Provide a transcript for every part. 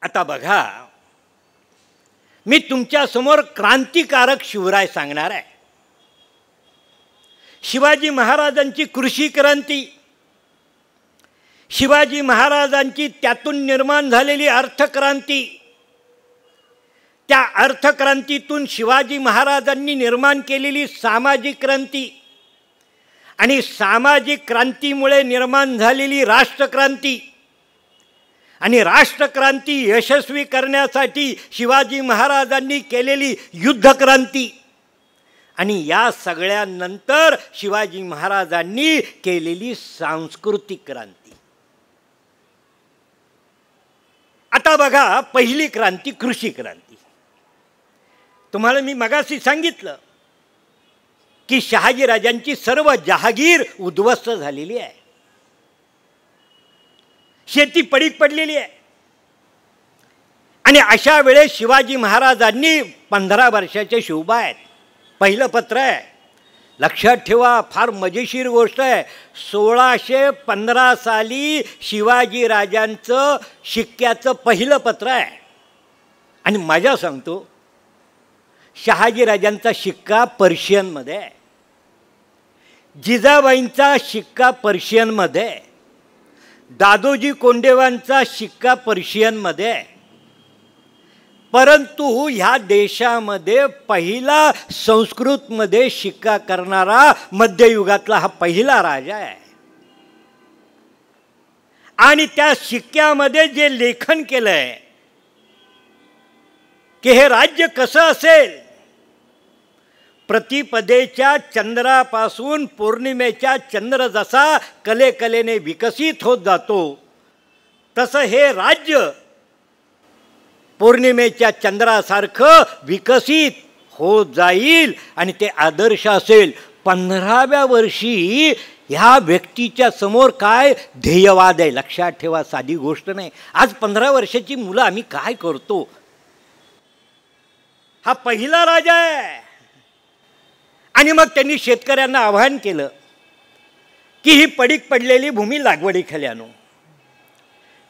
आता बघा, मी तुमच्या समोर क्रांतिकारक शिवराय सांगणार आहे. शिवाजी महाराजांची कृषी क्रांती, शिवाजी महाराजांची त्यातून निर्माण झालेली अर्थक्रांती, त्या अर्थक्रांतीतून शिवाजी महाराजांनी निर्माण केलेली सामाजिक क्रांती आणि सामाजिक क्रांतीमुळे निर्माण झालेली राष्ट्रक्रांती आणि राष्ट्रक्रांती यशस्वी करण्यासाठी शिवाजी महाराजांनी केलेली युद्धक्रांती आणि या सगळ्यानंतर शिवाजी महाराजांनी केलेली सांस्कृतिक क्रांती. आता बघा, पहिली क्रांती कृषी क्रांती. तुम्हाला मी मगाशी सांगितलं की शहाजीराजांची सर्व जहागीर उद्ध्वस्त झालेली आहे, शेती पडीक पडलेली आहे. आणि अशा वेळेस शिवाजी महाराजांनी 15 वर्षाचे शिवबा आहेत. पहिलं पत्र आहे, लक्षात ठेवा, फार मजेशीर गोष्ट आहे. 1615 साली शिवाजीराजांचं शिक्क्याचं पहिलं पत्र आहे. आणि मजा सांगतो, शहाजीराजांचा शिक्का पर्शियनमध्ये आहे, जिजाबाईंचा शिक्का पर्शियनमध्ये आहे, दादोजी कोंडेवांचा शिक्का पर्शियनमध्ये आहे. परंतु ह्या देशामध्ये पहिला संस्कृतमध्ये शिक्का करणारा मध्ययुगातला हा पहिला राजा आहे. आणि त्या शिक्क्यामध्ये जे लेखन केलंय की हे राज्य कसं असेल, प्रतिपदेच्या चंद्रापासून पौर्णिमेच्या चंद्र जसा कलेकलेने विकसित होत जातो, तसं हे राज्य पौर्णिमेच्या चंद्रासारखं विकसित होत जाईल आणि ते आदर्श असेल. 15व्या वर्षी ह्या व्यक्तीच्या समोर काय ध्येयवाद आहे, लक्षात ठेवा, साधी गोष्ट नाही. आज 15 वर्षाची मुलं आम्ही काय करतो. हा पहिला राजा आहे. आणि मग त्यांनी शेतकऱ्यांना आवाहन केलं की ही पडीक पडलेली भूमी लागवडीखाली आणू.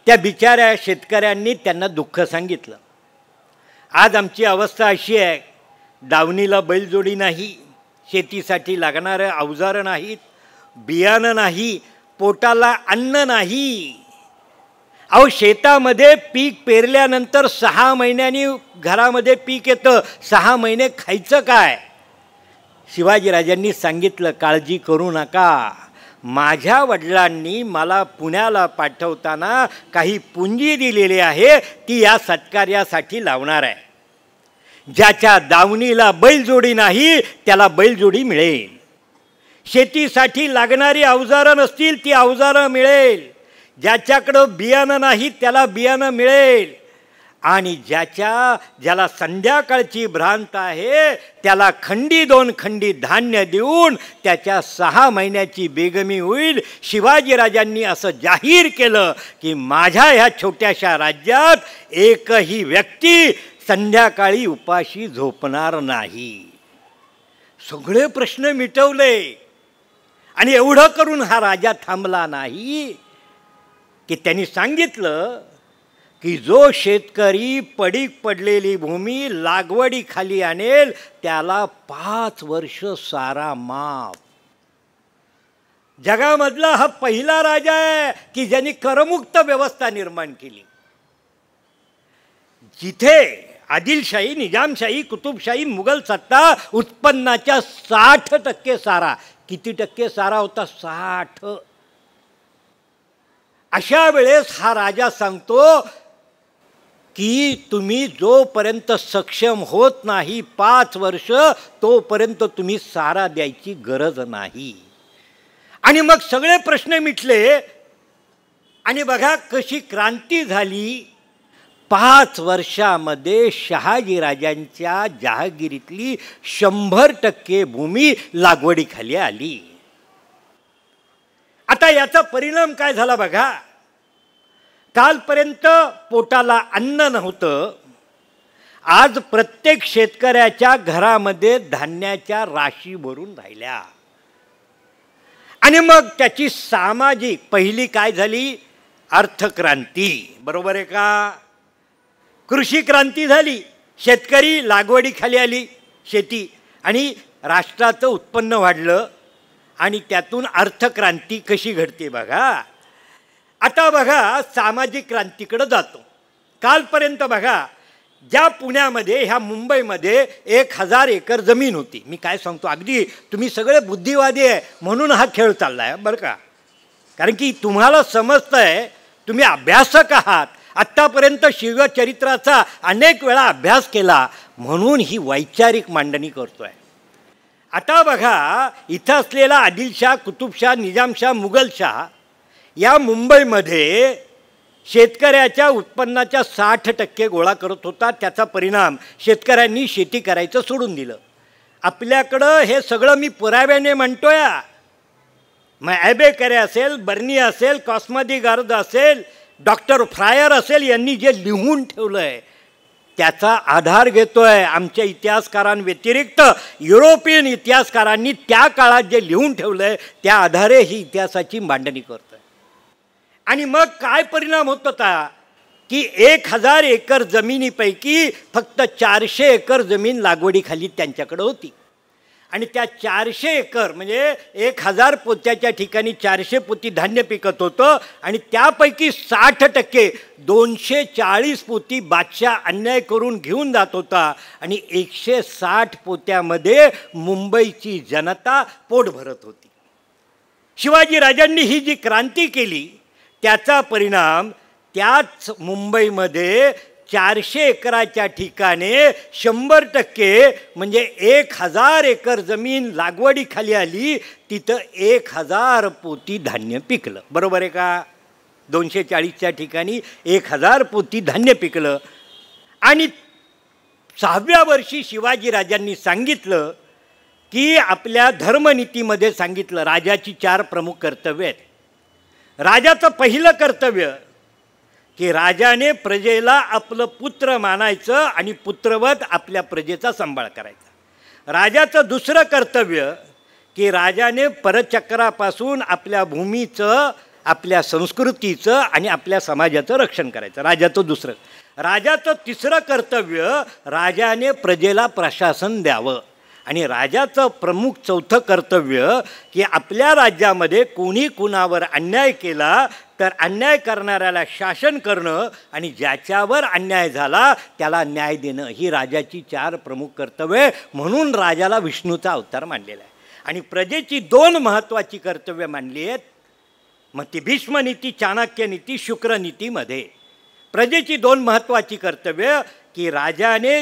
त्या बिचाऱ्या शेतकऱ्यांनी त्यांना दुःख सांगितलं. आज आमची अवस्था अशी आहे, दावणीला बैलजोडी नाही, शेतीसाठी लागणारे अवजारं नाहीत, बियाणं नाही, पोटाला अन्न नाही. अहो, शेतामध्ये पीक पेरल्यानंतर 6 महिन्यांनी घरामध्ये पीक येतं, 6 महिने खायचं काय. शिवाजीराजांनी सांगितलं, काळजी करू नका, माझ्या वडिलांनी मला पुण्याला पाठवताना काही पुंजी दिलेली आहे, ती या सत्कार्यासाठी लावणार आहे. ज्याच्या दावणीला बैलजोडी नाही त्याला बैलजोडी मिळेल, शेतीसाठी लागणारी अवजारं नसतील ती अवजारं मिळेल, ज्याच्याकडं बियाणं नाही त्याला बियाणं मिळेल, आणि ज्याला संध्याकाळची भ्रांत आहे त्याला 2 खंडी धान्य देऊन त्याच्या 6 महिन्याची बेगमी होईल. शिवाजीराजांनी असं जाहीर केलं की माझ्या ह्या छोट्याशा राज्यात एकही व्यक्ती संध्याकाळी उपाशी झोपणार नाही. सगळे प्रश्न मिटवले. आणि एवढं करून हा राजा थांबला नाही की त्यांनी सांगितलं की जो शेतकरी पडीक पडलेली भूमी लागवडीखाली आणेल त्याला 5 वर्ष सारा माफ. जगामधला हा पहिला राजा आहे की ज्यांनी करमुक्त व्यवस्था निर्माण केली. जिथे आदिलशाही, निजामशाही, कुतुबशाही, मुघल सत्ता उत्पन्नाच्या 60% सारा, किती टक्के सारा होता, 60. अशा वेळेस हा राजा सांगतो की तुम्ही जोपर्यंत सक्षम होत नाही 5 वर्ष, तोपर्यंत तुम्ही सारा द्यायची गरज नाही. आणि मग सगळे प्रश्न मिटले. आणि बघा कशी क्रांती झाली. 5 वर्षामध्ये शहाजीराजांच्या जहागिरीतली 100% भूमी लागवडीखाली आली. आता याचा परिणाम काय झाला बघा. कालपर्यंत पोटाला अन्न नव्हतं, आज प्रत्येक शेतकऱ्याच्या घरामध्ये धान्याच्या राशी भरून राहिल्या. आणि मग त्याची सामाजिक पहिली काय झाली, अर्थक्रांती. बरोबर आहे का. कृषी क्रांती झाली, शेतकरी लागवडीखाली आली शेती, आणि राष्ट्राचं उत्पन्न वाढलं, आणि त्यातून अर्थक्रांती कशी घडते बघा. आता बघा सामाजिक क्रांतीकडे जातो. कालपर्यंत बघा, ज्या पुण्यामध्ये ह्या मुंबईमध्ये 1000 एकर जमीन होती. मी काय सांगतो, अगदी तुम्ही सगळे बुद्धिवादी आहे म्हणून हा खेळ चालला आहे बरं का, कारण की तुम्हाला समजतं आहे, तुम्ही अभ्यासक आहात, आत्तापर्यंत शिवचरित्राचा अनेक वेळा अभ्यास केला म्हणून ही वैचारिक मांडणी करतो आहे. आता बघा, इथं असलेला आदिलशाह, कुतुबशाह, निजामशाह, मुघलशाह या मुंबईमध्ये शेतकऱ्याच्या उत्पन्नाच्या 60% गोळा करत होता. त्याचा परिणाम शेतकऱ्यांनी शेती करायचं सोडून दिलं. आपल्याकडं हे सगळं मी पुराव्याने म्हणतोय. मग ॲबेकरे असेल, बर्नी असेल, कॉस्मॉदी गार्द असेल, डॉक्टर फ्रायर असेल, यांनी जे लिहून ठेवलं आहे त्याचा आधार घेतोय. आमच्या इतिहासकारांव्यतिरिक्त युरोपियन इतिहासकारांनी त्या काळात जे लिहून ठेवलं आहे त्या आधारे ही इतिहासाची मांडणी करतोय. आणि मग काय परिणाम होत होता की 1000 एकर जमिनीपैकी फक्त 400 एकर जमीन लागवडीखाली त्यांच्याकडे होती. आणि त्या 400 एकर म्हणजे 1000 पोत्याच्या ठिकाणी 400 पोती धान्य पिकत होतं, आणि त्यापैकी 60% 240 पोती बादशाह अन्याय करून घेऊन जात होता, आणि 160 पोत्यामध्ये मुंबईची जनता पोट भरत होती. शिवाजीराजांनी ही जी क्रांती केली त्याचा परिणाम त्याच मुंबईमध्ये 400 एकराच्या ठिकाणी 100% म्हणजे 1000 एकर जमीन लागवडीखाली आली. तिथं 1000 पोती धान्य पिकलं. बरोबर आहे का? 240च्या ठिकाणी 1000 पोती धान्य पिकलं. आणि 6व्या वर्षी शिवाजीराजांनी सांगितलं की आपल्या धर्मनीतीमध्ये सांगितलं राजाची 4 प्रमुख कर्तव्य आहेत. राजाचं पहिलं कर्तव्य की राजाने प्रजेला आपलं पुत्र मानायचं आणि पुत्रवत आपल्या प्रजेचा सांभाळ करायचा. राजाचं दुसरं कर्तव्य की राजाने परचक्रापासून आपल्या भूमीचं, आपल्या संस्कृतीचं आणि आपल्या समाजाचं रक्षण करायचं. राजाचं दुसरं. राजाचं तिसरं कर्तव्य राजाने प्रजेला प्रशासन द्यावं. आणि राजाचं प्रमुख चौथं कर्तव्य की आपल्या राज्यामध्ये कोणी कुणावर अन्याय केला तर अन्याय करणाऱ्याला शासन करणं आणि ज्याच्यावर अन्याय झाला त्याला न्याय देणं, ही राजाची 4 प्रमुख कर्तव्ये. म्हणून राजाला विष्णूचा अवतार मानलेला आहे. आणि प्रजेची 2 महत्त्वाची कर्तव्य मानली आहेत. मग ती भीष्मनीती, चाणक्यनीती, शुक्रनीतीमध्ये प्रजेची 2 महत्त्वाची कर्तव्य की राजाने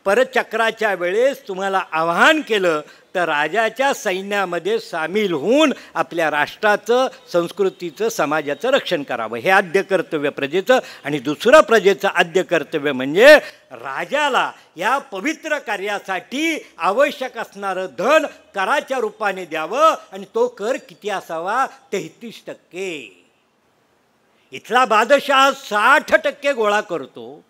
परचक्राच्या वेळेस तुम्हाला आवाहन केलं तर राजाच्या सैन्यामध्ये सामील होऊन आपल्या राष्ट्राचं, संस्कृतीचं, समाजाचं रक्षण करावं, हे आद्य कर्तव्य प्रजेचं. आणि दुसरं प्रजेचं आद्य कर्तव्य म्हणजे राजाला या पवित्र कार्यासाठी आवश्यक असणारं धन कराच्या रूपाने द्यावं. आणि तो कर किती असावा? 33%. इथला बादशाह 60% गोळा करतो.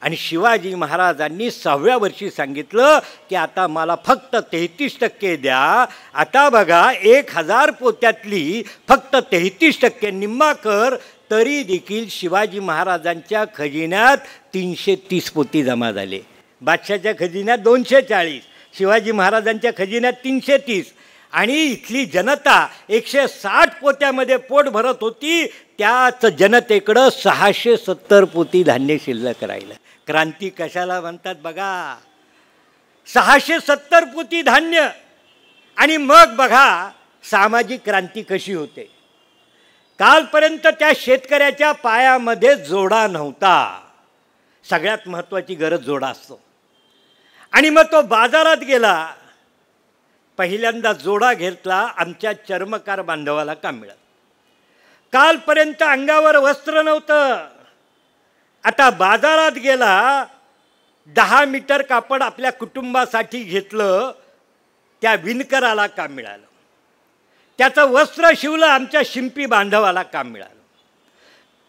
आणि शिवाजी महाराजांनी 6व्या वर्षी सांगितलं की आता मला फक्त 33% द्या. आता बघा 1000 पोत्यातली फक्त 33% निम्मा कर, तरी देखील शिवाजी महाराजांच्या खजिन्यात 330 पोती जमा झाले. बादशाच्या खजिन्यात 240, शिवाजी महाराजांच्या खजिन्यात 330. आणि इथली जनता 160 पोत्यामध्ये पोट भरत होती. त्याच जनतेकडं 670 पोती धान्य शिल्लक राहिलं. क्रांती कशाला म्हणतात बघा? 670 पोती धान्य. आणि मग बघा सामाजिक क्रांती कशी होते. कालपर्यंत त्या शेतकऱ्याच्या पायामध्ये जोडा नव्हता. सगळ्यात महत्त्वाची गरज जोडा असतो. आणि मग तो बाजारात गेला, पहिल्यांदा जोडा घेतला. आमच्या चर्मकार बांधवाला काम मिळालं. कालपर्यंत अंगावर वस्त्र नव्हतं. आता बाजारात गेला, 10 मीटर कापड आपल्या कुटुंबासाठी घेतलं, त्या विणकराला काम मिळालं. त्याचं वस्त्र शिवलं, आमच्या शिंपी बांधवाला काम मिळालं.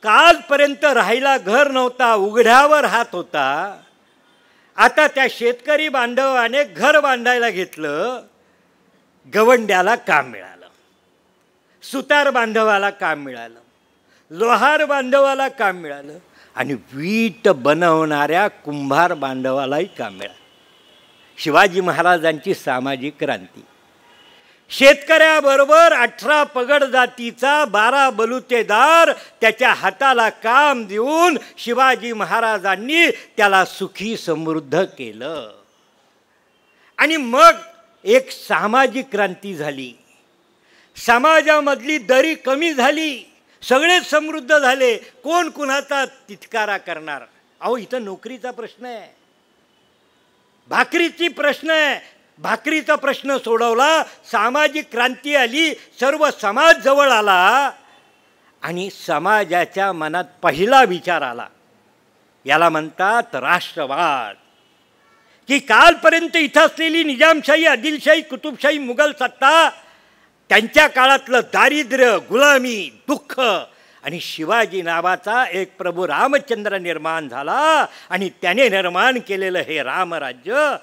कालपर्यंत राहायला घर नव्हता, उघड्यावर हात होता. आता त्या शेतकरी बांधवाने घर बांधायला घेतलं, गवंड्याला काम मिळालं. सुतार बांधवाला काम मिळालं, लोहार बांधवाला काम मिळालं. आणि वीट बनवणाऱ्या कुंभार बांधवालाही काम मिळालं. शिवाजी महाराजांची सामाजिक क्रांती. शेतकऱ्याबरोबर 18 पगड जातीचा 12 बलुतेदार त्याच्या हाताला काम देऊन शिवाजी महाराजांनी त्याला सुखी समृद्ध केलं. आणि मग एक सामाजिक क्रांती झाली. समाजामधली दरी कमी झाली. सगळेच समृद्ध झाले. कोण कुणाचा तिटकारा करणार? अहो, इथं नोकरीचा प्रश्न आहे, भाकरीची प्रश्न आहे. भाकरीचा प्रश्न सोडवला, सामाजिक क्रांती आली, सर्व समाज जवळ आला आणि समाजाच्या मनात पहिला विचार आला. याला म्हणतात राष्ट्रवाद. की कालपर्यंत इथं असलेली निजामशाही, आदिलशाही, कुतुबशाही, मुघल सत्ता, त्यांच्या काळातलं दारिद्र्य, गुलामी, दुःख आणि शिवाजी नावाचा एक प्रभू रामचंद्र निर्माण झाला आणि त्याने निर्माण केलेलं हे रामराज्य,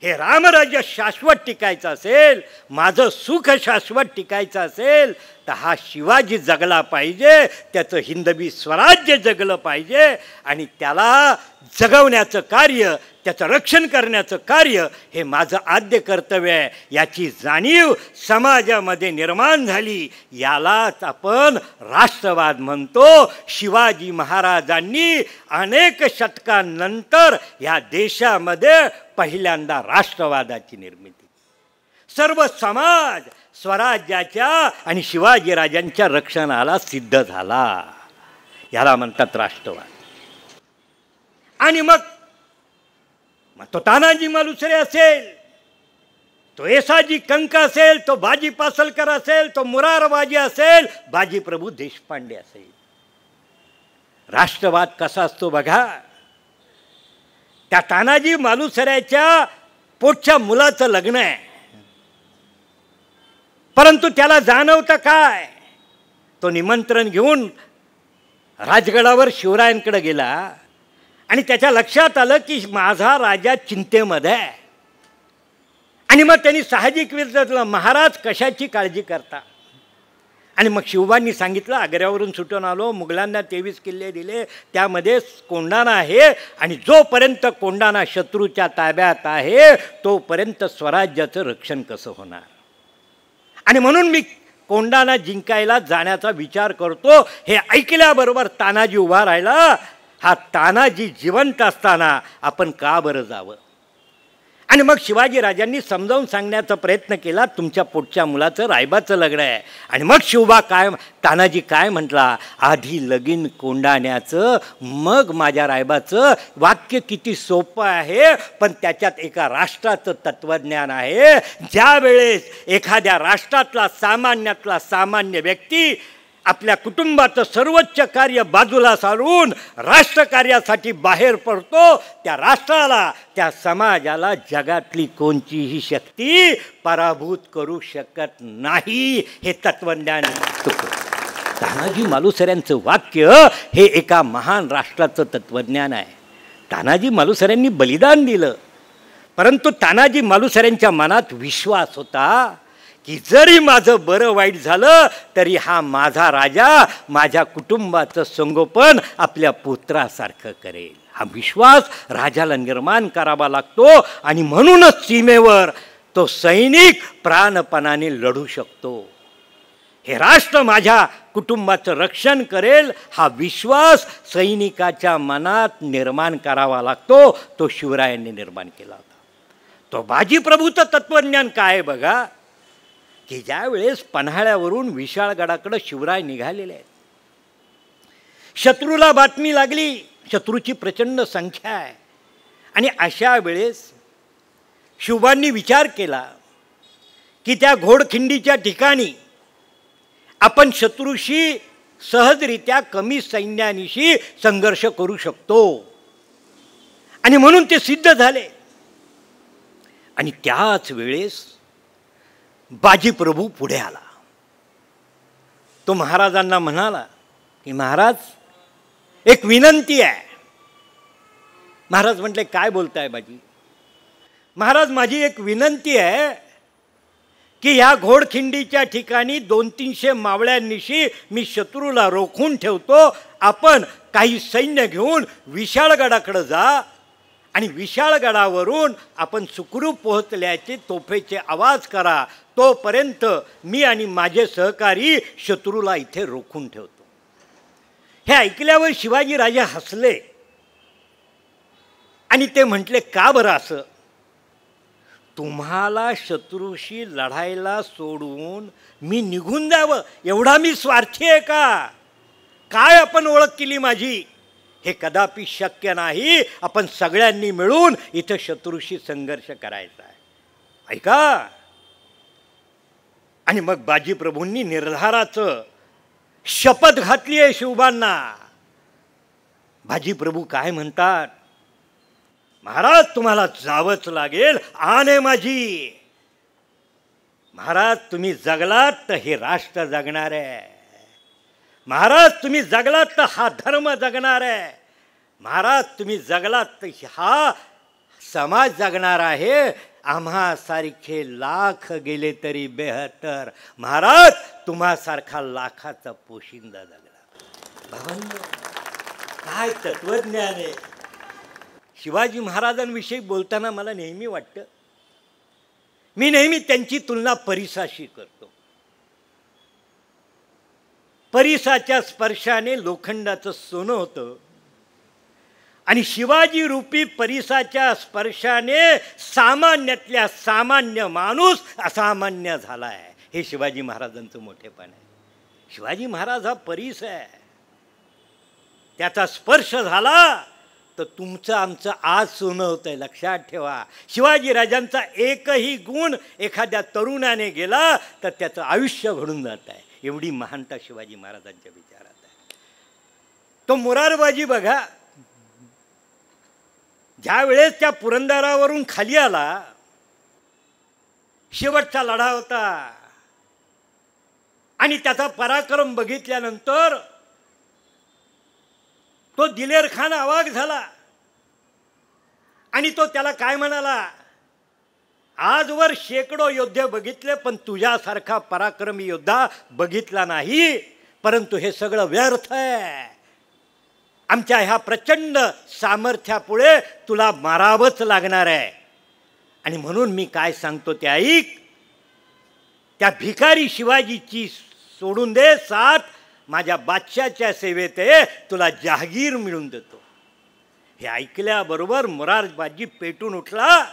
हे रामराज्य शाश्वत टिकायचं असेल, माझं सुख शाश्वत टिकायचं असेल तर हा शिवाजी जगला पाहिजे, त्याचं हिंदवी स्वराज्य जगलं पाहिजे आणि त्याला जगवण्याचं कार्य, त्याचं रक्षण करण्याचं कार्य हे माझं आद्य कर्तव्य आहे. याची जाणीव समाजामध्ये निर्माण झाली. यालाच आपण राष्ट्रवाद म्हणतो. शिवाजी महाराजांनी अनेक शतकांनंतर या देशामध्ये पहिल्यांदा राष्ट्रवादाची निर्मिती, सर्व समाज स्वराज्याच्या आणि शिवाजीराजांच्या रक्षणाला सिद्ध झाला. याला म्हणतात राष्ट्रवाद. आणि मग तो तानाजी मालुसरे असेल, तो येसाजी कंक असेल, तो बाजी पासलकर असेल, तो मुरारबाजी असेल, बाजी प्रभू देशपांडे असेल. राष्ट्रवाद कसा असतो बघा. त्या तानाजी मालुसऱ्याच्या पोटच्या मुलाचं लग्न आहे, परंतु त्याला जाणवतं काय? तो निमंत्रण घेऊन राजगडावर शिवरायांकडे गेला आणि त्याच्या लक्षात आलं की माझा राजा चिंतेमध्ये आहे. आणि मग त्यांनी साहजिक विचारलं, महाराज कशाची काळजी करता? आणि मग शिवबांनी सांगितलं, आग्र्यावरून सुटून आलो, मुघलांना 23 किल्ले दिले, त्यामध्ये कोंढाणा आहे आणि जोपर्यंत कोंढाणा शत्रूच्या ताब्यात आहे तोपर्यंत स्वराज्याचं रक्षण कसं होणार? आणि म्हणून मी कोंढाणा जिंकायला जाण्याचा विचार करतो. हे ऐकल्याबरोबर तानाजी उभा राहिला. हा तानाजी जिवंत असताना आपण का बरं जावं? आणि मग शिवाजीराजांनी समजावून सांगण्याचा प्रयत्न केला, तुमच्या पोटच्या मुलाचं रायबाचं लग्न आहे. आणि मग शिवबा काय, तानाजी काय म्हटला, आधी लगीन कोंढाण्याचं मग माझ्या रायबाचं. वाक्य किती सोपं आहे, पण त्याच्यात एका राष्ट्राचं तत्त्वज्ञान आहे. ज्या वेळेस एखाद्या राष्ट्रातला सामान्यातला सामान्य व्यक्ती आपल्या कुटुंबाचं सर्वोच्च कार्य बाजूला सारून राष्ट्रकार्यासाठी बाहेर पडतो, त्या राष्ट्राला, त्या समाजाला जगातली कोणतीही शक्ती पराभूत करू शकत नाही. हे तत्वज्ञान तानाजी मालुसऱ्यांचं वाक्य हे एका महान राष्ट्राचं तत्वज्ञान आहे. तानाजी मालुसऱ्यांनी बलिदान दिलं, परंतु तानाजी मालुसऱ्यांच्या मनात विश्वास होता की जरी माझं बरं वाईट झालं तरी हा माझा राजा माझ्या कुटुंबाचं संगोपन आपल्या पुत्रासारखं करेल. हा विश्वास राजाला निर्माण करावा लागतो आणि म्हणूनच सीमेवर तो सैनिक प्राणपणाने लढू शकतो. हे राष्ट्र माझ्या कुटुंबाचं रक्षण करेल हा विश्वास सैनिकाच्या मनात निर्माण करावा लागतो. तो शिवरायांनी निर्माण केला होता. तो बाजीप्रभूचं तत्वज्ञान काय बघा, की ज्या वेळेस पन्हाळ्यावरून विशाळगडाकडे शिवराय निघालेले आहेत, शत्रूला बातमी लागली शत्रूची प्रचंड संख्या आहे, आणि अशा वेळेस शिवबांनी विचार केला की त्या घोडखिंडीच्या ठिकाणी आपण शत्रूशी सहजरित्या कमी सैन्यानिशी संघर्ष करू शकतो. आणि म्हणून ते सिद्ध झाले. आणि त्याच वेळेस बाजीप्रभू पुढे आला. तो महाराजांना म्हणाला की महाराज एक विनंती आहे. महाराज म्हटले काय बोलताय बाजी? महाराज माझी एक विनंती आहे की ह्या घोडखिंडीच्या ठिकाणी 200-300 मावळ्यांनिशी मी शत्रूला रोखून ठेवतो, आपण काही सैन्य घेऊन विशाळगडाकडे जा आणि विशाळगडावरून आपण सुखरूप पोहोचल्याचे तोफेचे आवाज करा, तोपर्यंत मी आणि माझे सहकारी शत्रूला इथे रोखून ठेवतो. हे ऐकल्यावर शिवाजी राजे हसले आणि ते म्हटले, का बरं असं? तुम्हाला शत्रूशी लढायला सोडून मी निघून जावं एवढा मी स्वार्थी आहे का? काय आपण ओळख केली माझी? हे कदापि शक्य नाही. आपण सगळ्यांनी मिळून इथं शत्रूशी संघर्ष करायचा आहे. ऐका. आणि मग बाजीप्रभूंनी निर्धाराचं शपथ घातली आहे शिवबांना. बाजीप्रभू काय म्हणतात? महाराज तुम्हाला जावंच लागेल, आण आहे माझी. महाराज तुम्ही जगलात तर हे राष्ट्र जगणार आहे. महाराज तुम्ही जगलात तर हा धर्म जगणार आहे. महाराज तुम्ही जगलात तर हा समाज जगणार आहे. आम्हासारखे लाख गेले तरी बेहतर. महाराज तुम्हासारखा लाखाचा पोशिंदा जगला. भावांनो, काय तत्वज्ञान आहे. शिवाजी महाराजांविषयी बोलताना मला नेहमी वाटतं, मी नेहमी त्यांची तुलना परिसाशी करतो. परिसाच्या स्पर्शाने लोखंडाचं सोनं होतं आणि शिवाजी रूपी परिसाच्या स्पर्शाने सामान्यातल्या सामान्य माणूस असामान्य झाला आहे. हे शिवाजी महाराजांचं मोठेपण आहे. शिवाजी महाराज हा परिस आहे. त्याचा स्पर्श झाला तर तुमचं आमचं आज सोनं होतं आहे. लक्षात ठेवा. शिवाजी राजांचा एकही गुण एखाद्या तरुणाने गेला तर त्याचं आयुष्य घडून जात आहे. एवढी महानता शिवाजी महाराजांच्या विचारात आहे. तो मोरारबाजी बघा, ज्या वेळेस त्या पुरंदरावरून खाली आला, शेवटचा लढा होता आणि त्याचा पराक्रम बघितल्यानंतर तो दिलेर खान अवाक झाला आणि तो त्याला काय म्हणाला, आजवर शेकडो योद्धे बघितले पण तुझ्यासारखा पराक्रमी योद्धा बघितला नाही. परंतु हे सगळं व्यर्थ आहे. आमच्या ह्या प्रचंड सामर्थ्यापुढे तुला मारावंच लागणार आहे. आणि म्हणून मी काय सांगतो ते ऐक. त्या भिकारी शिवाजीची सोडून दे साथ, माझ्या बादशाच्या सेवेत आहे, तुला जहागीर मिळून देतो. हे ऐकल्याबरोबर मोरारबाजी पेटून उठला.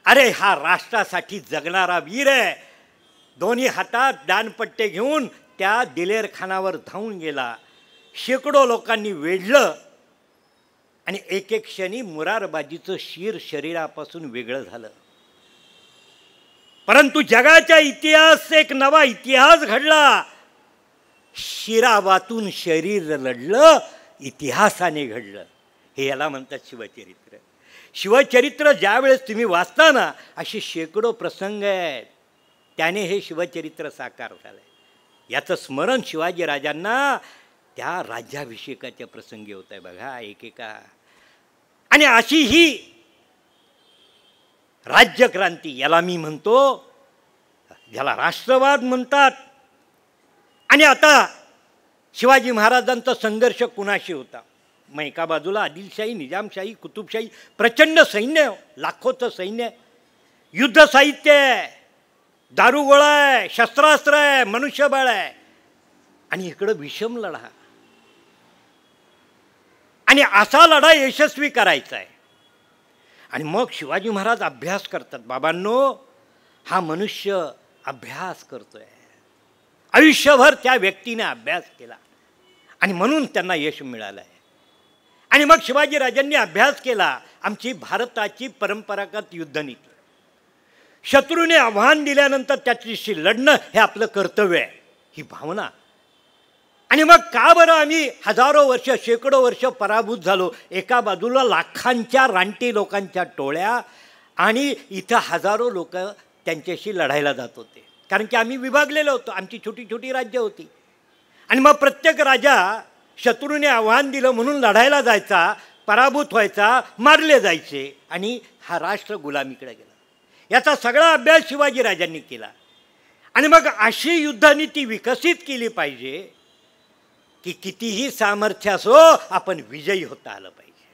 अरे हा राष्ट्रासाठी जगणारा वीर आहे. दोन्ही हातात दानपट्टे घेऊन त्या दिलेर खानावर धावून गेला. शेकडो लोकांनी वेढलं आणि एक एक क्षणी मोरारबाजीचं शिर शरीरापासून वेगळं झालं. परंतु जगाच्या इतिहास एक नवा इतिहास घडला. शिरावातून शरीर लढलं, इतिहासाने घडलं. हे याला म्हणतात शिवचरित्र. शिवचरित्र ज्यावेळेस तुम्ही वाचता ना, असे शेकडो प्रसंग आहेत. त्याने हे शिवचरित्र साकार झालं. याचं स्मरण शिवाजी राजांना त्या राज्याभिषेकाच्या प्रसंगी होत आहे बघा एकेका. आणि अशी ही राज्यक्रांती, याला मी म्हणतो, ज्याला राष्ट्रवाद म्हणतात. आणि आता शिवाजी महाराजांचा संघर्ष कुणाशी होता? मग एका बाजूला आदिलशाही, निजामशाही, कुतुबशाही, प्रचंड सैन्य, लाखोचं सैन्य, युद्ध साहित्य आहे, दारुगोळा आहे, शस्त्रास्त्र आहे, मनुष्यबळ आहे. आणि इकडं विषम लढा. आणि असा लढा यशस्वी करायचा आहे. आणि मग शिवाजी महाराज अभ्यास करतात. बाबांनो, हा मनुष्य अभ्यास करतोय. आयुष्यभर त्या व्यक्तीने अभ्यास केला आणि म्हणून त्यांना यश मिळालं आहे. आणि मग शिवाजी राजांनी अभ्यास केला. आमची भारताची परंपरागत युद्धनीती, शत्रूने आव्हान दिल्यानंतर त्याच्याशी लढणं हे आपलं कर्तव्य आहे, ही भावना. आणि मग का बरं आम्ही हजारो वर्ष, शेकडो वर्ष पराभूत झालो? एका बाजूला लाखांच्या रानटी लोकांच्या टोळ्या आणि इथं हजारो लोक त्यांच्याशी लढायला जात होते. कारण की आम्ही विभागलेलो होतो, आमची छोटी छोटी राज्य होती. आणि मग प्रत्येक राजा शत्रूने आव्हान दिलं म्हणून लढायला जायचा, पराभूत व्हायचा, मारले जायचे आणि हा राष्ट्र गुलामीकडे गेला. याचा सगळा अभ्यास शिवाजी राजांनी केला. आणि मग अशी युद्धनीती विकसित केली पाहिजे की कितीही सामर्थ्य असो आपण विजयी होता आलं पाहिजे.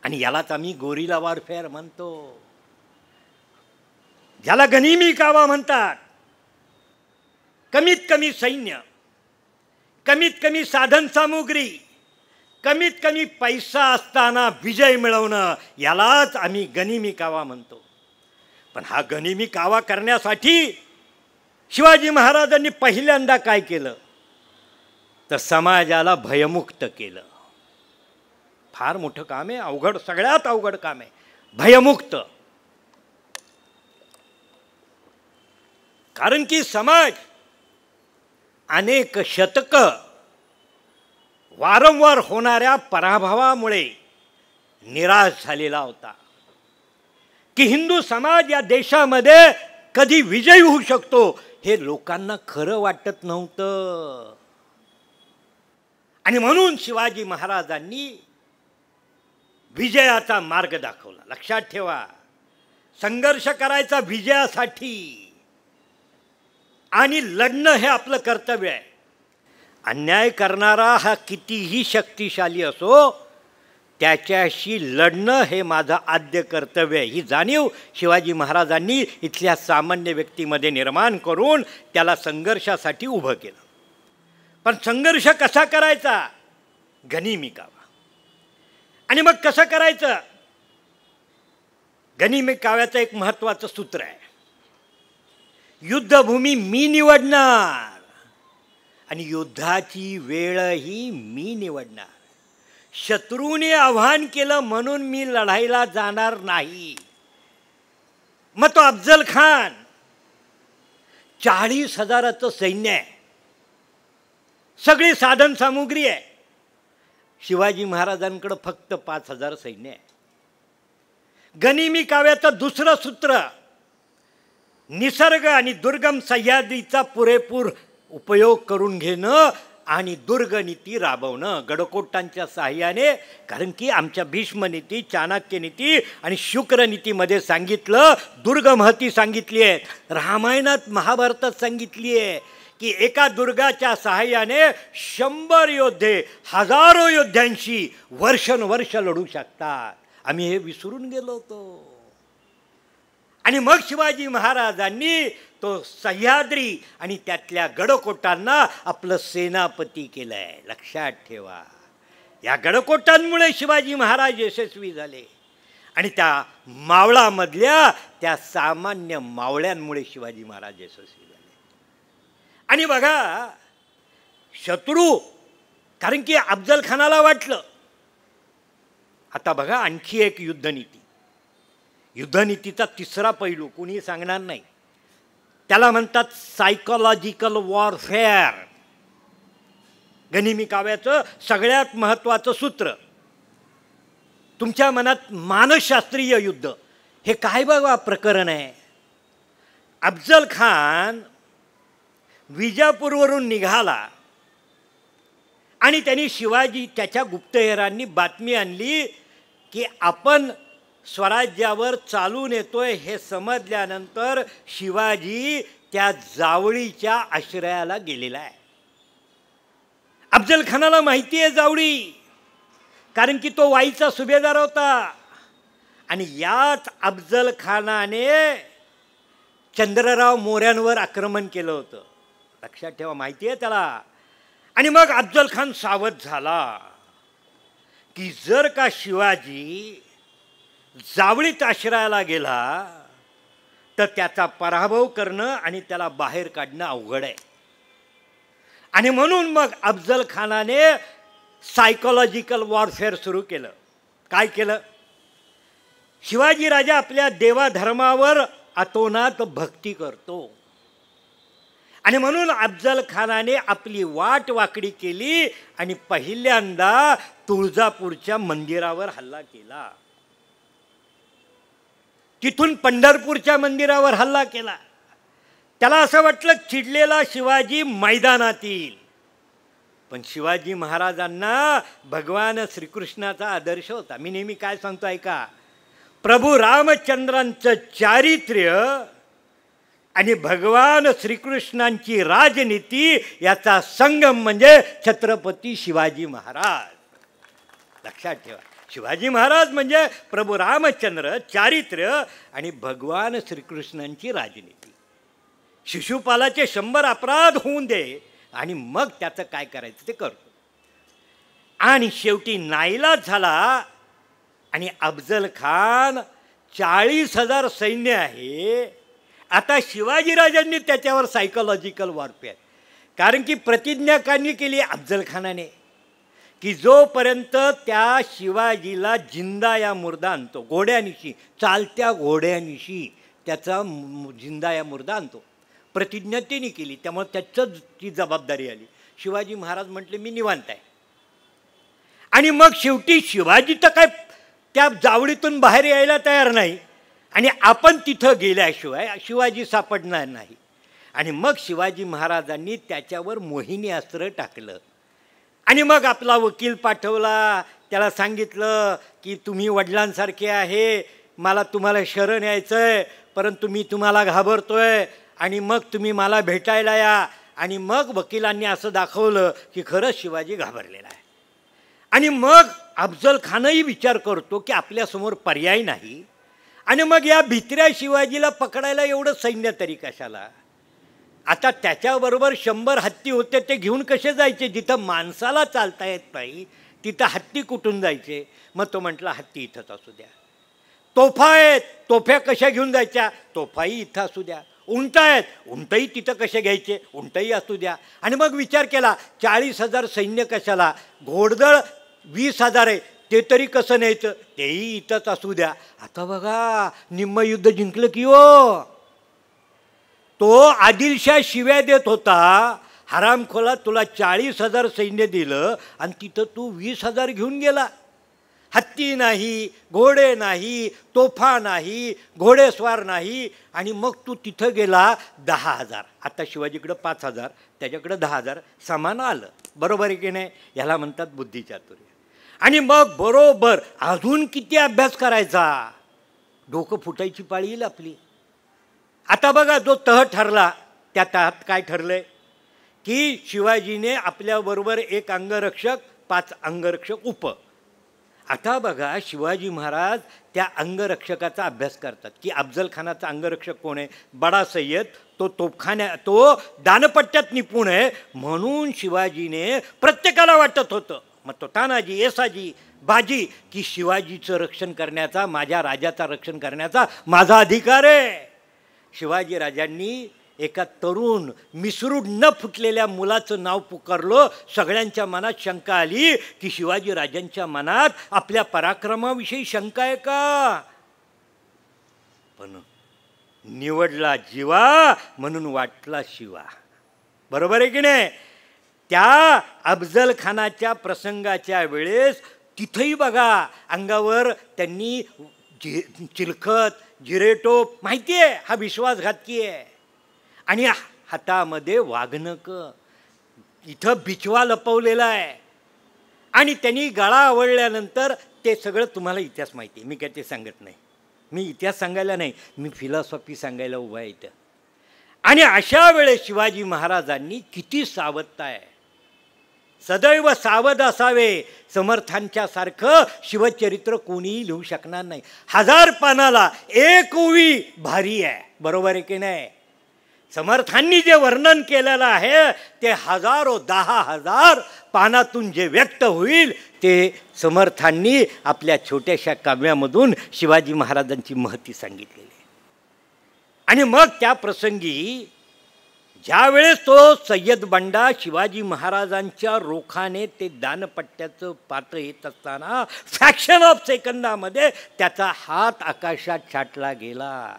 आणि यालाच आम्ही गोरिला वॉरफेअर म्हणतो, ज्याला गनिमी कावा म्हणतात. कमीत कमी सैन्य, कमीत कमी साधन सामुग्री, कमीत कमी पैसा असताना विजय मिळवणं, यालाच आम्ही गनिमी कावा म्हणतो. पण हा गनिमी कावा करण्यासाठी शिवाजी महाराजांनी पहिल्यांदा काय केलं तर समाजाला भयमुक्त केलं. फार मोठं काम आहे, अवघड, सगळ्यात अवघड काम आहे भयमुक्त. कारण की समाज अनेक शतक वारंवार होणाऱ्या पराभवामुळे निराश झालेला होता की हिंदू समाज या देशामध्ये कधी विजयी होऊ शकतो हे लोकांना खरं वाटत नव्हतं. आणि म्हणून शिवाजी महाराजांनी विजयाचा मार्ग दाखवला. लक्षात ठेवा, संघर्ष करायचा विजयासाठी आणि लढणं हे आपलं कर्तव्य आहे. अन्याय करणारा हा कितीही शक्तिशाली असो, त्याच्याशी लढणं हे माझं आद्य कर्तव्य आहे. ही जाणीव शिवाजी महाराजांनी इथल्या सामान्य व्यक्तीमध्ये निर्माण करून त्याला संघर्षासाठी उभं केलं. पण संघर्ष कसा करायचा? गनिमी कावा. आणि मग कसं करायचं? गनिमी काव्याचं एक महत्त्वाचं सूत्र आहे, युद्धभूमी मी निवडणार आणि युद्धाची वेळही मी निवडणार. शत्रूने आव्हान केलं म्हणून मी लढाईला जाणार नाही. मग तो अफजल खान 40,000चं सैन्य आहे, सगळी साधन सामुग्री आहे. शिवाजी महाराजांकडे फक्त 5,000 सैन्य आहे. गनिमी काव्याचं दुसरं सूत्र, निसर्ग आणि दुर्गम सह्याद्रीचा पुरेपूर उपयोग करून घेणं आणि दुर्गनीती राबवणं गडकोटांच्या साह्याने. कारण की आमच्या भीष्मनीती, चाणक्यनीती आणि शुक्रनीतीमध्ये सांगितलं, दुर्गमहती सांगितली आहे, रामायणात महाभारतात सांगितली आहे की एका दुर्गाच्या सहाय्याने 100 योद्धे हजारो योद्ध्यांशी वर्षानुवर्ष लढू शकतात. आम्ही हे विसरून गेलो होतो. आणि मग शिवाजी महाराजांनी तो सह्याद्री आणि त्यातल्या गडकोटांना आपलं सेनापती केलंय. लक्षात ठेवा, या गडकोटांमुळे शिवाजी महाराज यशस्वी झाले आणि त्या मावळामधल्या त्या सामान्य मावळ्यांमुळे शिवाजी महाराज यशस्वी झाले. आणि बघा, शत्रू, कारण की अफजल खानाला वाटलं, आता बघा आणखी एक युद्धनीती, युद्धनीतीचा तिसरा पैलू कोणी सांगणार नाही, त्याला म्हणतात सायकोलॉजिकल वॉरफेअर. गनिमी काव्याचं सगळ्यात महत्त्वाचं सूत्र, तुमच्या मनात मानसशास्त्रीय युद्ध हे काय बघा प्रकरण आहे. अफजल खान विजापूरवरून निघाला आणि त्यांनी शिवाजी, त्याच्या गुप्तहेरांनी बातमी आणली की आपण स्वराज्यावर चालून येतोय. हे समजल्यानंतर शिवाजी त्या जावळीच्या आश्रयाला गेलेला आहे. अफजल खानाला माहिती आहे जावळी, कारण की तो वाईचा सुभेदार होता. आणि याच अफजल खानाने चंद्रराव मोऱ्यांवर आक्रमण केलं होतं. लक्षात ठेवा, माहिती आहे त्याला. आणि मग अफजल खान सावध झाला की जर का शिवाजी जावळीत आश्रयाला गेला तर त्याचा पराभव करणं आणि त्याला बाहेर काढणं अवघड आहे. आणि म्हणून मग अफजल खानाने सायकोलॉजिकल वॉरफेअर सुरू केलं. काय केलं? शिवाजी राजा आपल्या देवाधर्मावर अतोनात भक्ती करतो आणि म्हणून अफजल खानाने आपली वाट वाकडी केली आणि पहिल्यांदा तुळजापूरच्या मंदिरावर हल्ला केला. तिथून पंढरपूरच्या मंदिरावर हल्ला केला. त्याला असं वाटलं चिडलेला शिवाजी मैदानात येईल. पण शिवाजी महाराजांना भगवान श्रीकृष्णाचा आदर्श होता. मी नेहमी काय सांगतो ऐका, प्रभू रामचंद्रांचं चारित्र्य आणि भगवान श्रीकृष्णांची राजनीती याचा संगम म्हणजे छत्रपती शिवाजी महाराज. लक्षात ठेवा, शिवाजी महाराज म्हणजे प्रभू रामचंद्र चारित्र्य आणि भगवान श्रीकृष्णांची राजनीती. शिशुपालाचे 100 अपराध होऊन दे आणि मग त्याचं काय करायचं ते करतो. आणि शेवटी नाईलाज झाला आणि अफजल खान 40,000 सैन्य आहे. आता शिवाजीराजांनी त्याच्यावर सायकोलॉजिकल वॉरफेअर, कारण की प्रतिज्ञा केली अफजल खानाने की जोपर्यंत त्या शिवाजीला जिंदा या मुर्दा आणतो, घोड्यानिशी, चालत्या घोड्यानिशी त्याचा जिंदा या मुर्दा आणतो, प्रतिज्ञा त्यांनी केली. त्यामुळे त्याचंच ती जबाबदारी आली. शिवाजी महाराज म्हटले मी निवांत आहे. आणि मग शेवटी शिवाजी तर काय त्या जावडीतून बाहेर यायला तयार नाही आणि आपण तिथं गेल्याशिवाय शिवाजी सापडणार नाही. आणि मग शिवाजी महाराजांनी त्याच्यावर मोहिनी अस्त्र टाकलं आणि मग आपला वकील पाठवला. त्याला सांगितलं की तुम्ही वडिलांसारखे आहे, मला तुम्हाला शरण यायचं आहे, परंतु मी तुम्हाला घाबरतोय आणि मग तुम्ही मला भेटायला या. आणि मग वकिलांनी असं दाखवलं की खरंच शिवाजी घाबरलेला आहे. आणि मग अफजल खानही विचार करतो की आपल्यासमोर पर्याय नाही. आणि मग या भित्र्या शिवाजीला पकडायला एवढं सैन्य तरी कशाला. आता त्याच्याबरोबर 100 हत्ती होते, ते घेऊन कसे जायचे. जिथं माणसाला चालता येत नाही तिथं हत्ती कुठून जायचे. मग तो म्हटला हत्ती इथंच असू द्या. तोफा आहेत, तोफ्या कशा घेऊन जायच्या, तोफाही इथं असू द्या. उंट आहेत, उंटही तिथं कसे घ्यायचे, उंटही असू द्या. आणि मग विचार केला 40,000 सैन्य कशाला, घोडदळ 20,000 आहे, ते तरी कसं न्यायचं, तेही इथंच असू द्या. आता बघा निम्म युद्ध जिंकलं की हो. तो आदिलशाह शिव्या देत होता, हरामखोला तुला 40,000 सैन्य दिलं आणि तिथं तू 20,000 घेऊन गेला. हत्ती नाही, घोडे नाही, तोफा नाही, घोडेस्वार नाही. आणि मग तू तिथं गेला 10,000. आता शिवाजीकडं 5,000, त्याच्याकडं 10,000, समान आलं. बरोबर आहे की नाही. याला म्हणतात बुद्धिचातुर्य. आणि मग बरोबर अजून किती अभ्यास करायचा, डोकं फुटायची पाळी येईल आपली. आता बघा जो तह ठरला त्या तहात काय ठरलंय की शिवाजीने आपल्याबरोबर 1 अंगरक्षक, 5 अंगरक्षक उप. आता बघा शिवाजी महाराज त्या अंगरक्षकाचा अभ्यास करतात की अफजल खानाचा अंगरक्षक कोण आहे, बडा सय्यद. तो दानपट्ट्यात निपुण आहे. म्हणून शिवाजीने प्रत्येकाला वाटत होतं, मग तो तानाजी, येसाजी, बाजी, की शिवाजीचं रक्षण करण्याचा, माझ्या राजाचा रक्षण करण्याचा माझा अधिकार आहे. शिवाजी राजांनी एका तरुण मिसरूड न फुटलेल्या मुलाचं नाव पुकारलं. सगळ्यांच्या मनात शंका आली की शिवाजी राजांच्या मनात आपल्या पराक्रमाविषयी शंका आहे का. पण निवडला जीवा म्हणून वाटला शिवा. बरोबर आहे की नाही. त्या अफजल खानाच्या प्रसंगाच्या वेळेस तिथंही बघा अंगावर त्यांनी चिलखत, जिरेटोप, माहिती आहे हा विश्वासघातकी आहे. आणि हातामध्ये वाघनक, इथं बिचवा लपवलेला आहे. आणि त्यांनी गळा आवळल्यानंतर ते सगळं तुम्हाला इतिहास माहिती आहे. मी काय ते सांगत नाही, मी इतिहास सांगायला नाही, मी फिलॉसॉफी सांगायला उभा आहे इथं. आणि अशा वेळेस शिवाजी महाराजांनी किती सावधता आहे. सदैव सावध असावे. समर्थांच्या सारखं शिवचरित्र कोणीही लिहू शकणार नाही. 1000 पानाला 1 ओवी भारी आहे. बरोबर आहे की नाही. समर्थांनी जे वर्णन केलेलं आहे ते हजारो 10,000 पानातून जे व्यक्त होईल ते समर्थांनी आपल्या छोट्याशा काव्यामधून शिवाजी महाराजांची महती सांगितलेली आहे. आणि मग त्या प्रसंगी ज्यावेळेस तो सय्यद बंडा शिवाजी महाराजांच्या रोखाने ते दानपट्ट्याचं पात्र येत असताना फ्रॅक्शन ऑफ सेकंदामध्ये त्याचा हात आकाशात छाटला गेला.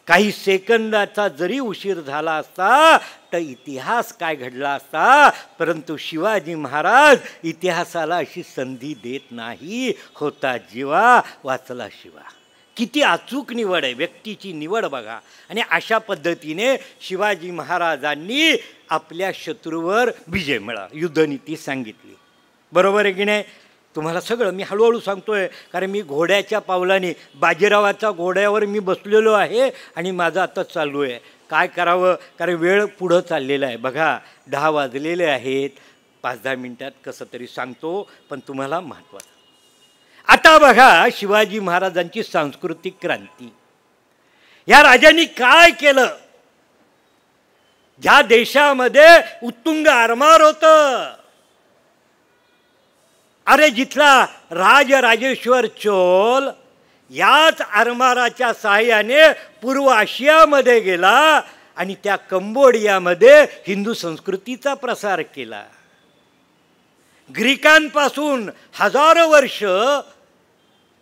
काही सेकंदाचा जरी उशीर झाला असता तर इतिहास काय घडला असता. परंतु शिवाजी महाराज इतिहासाला अशी संधी देत नाही. होता जीवा वाचला शिवा. किती अचूक निवड आहे, व्यक्तीची निवड बघा. आणि अशा पद्धतीने शिवाजी महाराजांनी आपल्या शत्रूवर विजय मिळवला, युद्धनीती सांगितली. बरोबर आहे की नाही. तुम्हाला सगळं मी हळूहळू सांगतोय कारण मी घोड्याच्या पावलाने, बाजीरावाच्या घोड्यावर मी बसलेलो आहे आणि माझं आता चालू आहे. काय करावं, कारण वेळ पुढं चाललेला आहे. बघा 10 वाजलेले आहेत. 5-10 मिनिटात कसं तरी सांगतो, पण तुम्हाला महत्त्वाचं. आता बघा शिवाजी महाराजांची सांस्कृतिक क्रांती. या राजांनी काय केलं? ज्या देशामध्ये उत्तुंग आरमार होतं, अरे जिथला राजराजेश्वर चोल याच आरमाराच्या सहाय्याने पूर्व आशियामध्ये गेला आणि त्या कंबोडियामध्ये हिंदू संस्कृतीचा प्रसार केला. ग्रीकांपासून हजारो वर्ष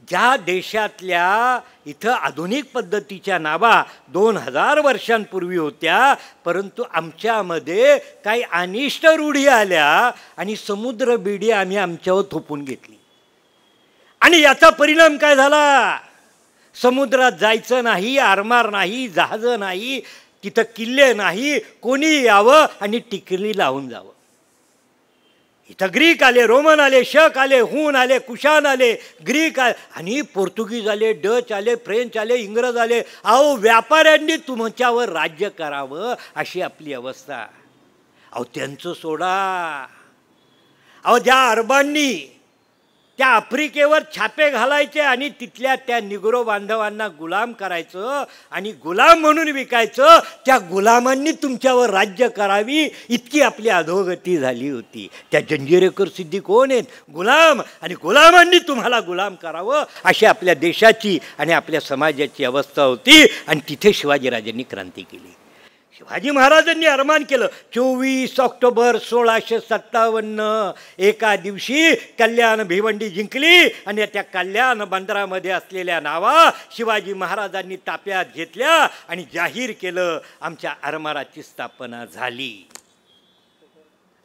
ज्या देशातल्या इथं आधुनिक पद्धतीच्या नावा 2000 वर्षांपूर्वी होत्या, परंतु आमच्यामध्ये काही अनिष्ट रूढी आल्या आणि समुद्र बिडी आम्ही आमच्यावर थोपून घेतली. आणि याचा परिणाम काय झाला? समुद्रात जायचं नाही, आरमार नाही, जहाजं नाही, तिथं किल्ले नाही, कोणी यावं आणि टिकली लावून जावं. इथं ग्रीक आले, रोमन आले, शक आले, हून आले, कुशान आले, ग्रीक आले आणि पोर्तुगीज आले, डच आले, फ्रेंच आले, इंग्रज आले. अहो व्यापाऱ्यांनी तुमच्यावर राज्य करावं अशी आपली अवस्था. अहो त्यांचं सोडा. अहो ज्या अरबांनी त्या आफ्रिकेवर छापे घालायचे आणि तिथल्या त्या निग्रो बांधवांना गुलाम करायचं आणि गुलाम म्हणून विकायचं, त्या गुलामांनी तुमच्यावर राज्य करावी इतकी आपली अधोगती झाली होती. त्या जंजिरेकर सिद्धी कोण आहेत? गुलाम. आणि गुलामांनी तुम्हाला गुलाम करावं अशी आपल्या देशाची आणि आपल्या समाजाची अवस्था होती. आणि तिथे शिवाजीराजांनी क्रांती केली. शिवाजी महाराजांनी अरमान केलं. 24 ऑक्टोबर 1657 एका दिवशी कल्याण भिवंडी जिंकली आणि त्या कल्याण बंदरामध्ये असलेल्या नावा शिवाजी महाराजांनी ताब्यात घेतल्या आणि जाहीर केलं, आमच्या आरमाराची स्थापना झाली.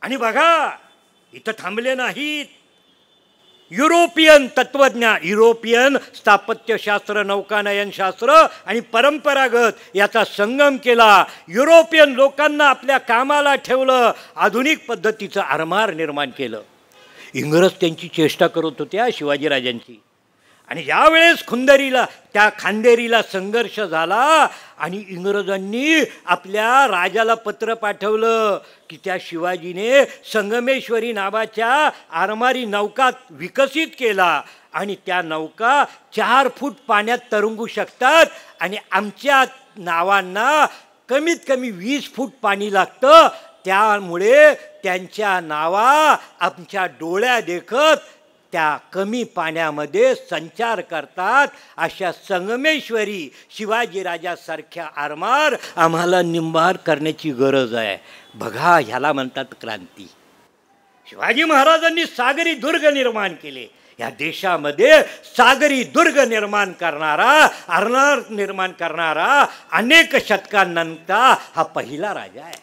आणि बघा इथं थांबले नाहीत. युरोपियन तत्वज्ञान, युरोपियन स्थापत्यशास्त्र, नौकानयनशास्त्र आणि परंपरागत याचा संगम केला. युरोपियन लोकांना आपल्या कामाला ठेवलं, आधुनिक पद्धतीचं आरमार निर्माण केलं. इंग्रज त्यांची चेष्टा करत होत्या शिवाजीराजांची. आणि यावेळेस खुंदेरीला, त्या खांदेरीला संघर्ष झाला आणि इंग्रजांनी आपल्या राजाला पत्र पाठवलं की त्या शिवाजीने संगमेश्वरी नावाच्या आरमारी नौका विकसित केला आणि त्या नौका 4 फूट पाण्यात तरंगू शकतात आणि आमच्या नावांना कमीत कमी 20 फूट पाणी लागतं, त्यामुळे त्यांच्या नावा आमच्या डोळ्या देखत त्या कमी पाण्यामध्ये संचार करतात. अशा संगमेश्वरी शिवाजीराजासारख्या आरमार आम्हाला निंबार करण्याची गरज आहे. बघा ह्याला म्हणतात क्रांती. शिवाजी महाराजांनी सागरी दुर्ग निर्माण केले. या देशामध्ये सागरी दुर्ग निर्माण करणारा, आरमार निर्माण करणारा अनेक शतकांनंतर हा पहिला राजा आहे.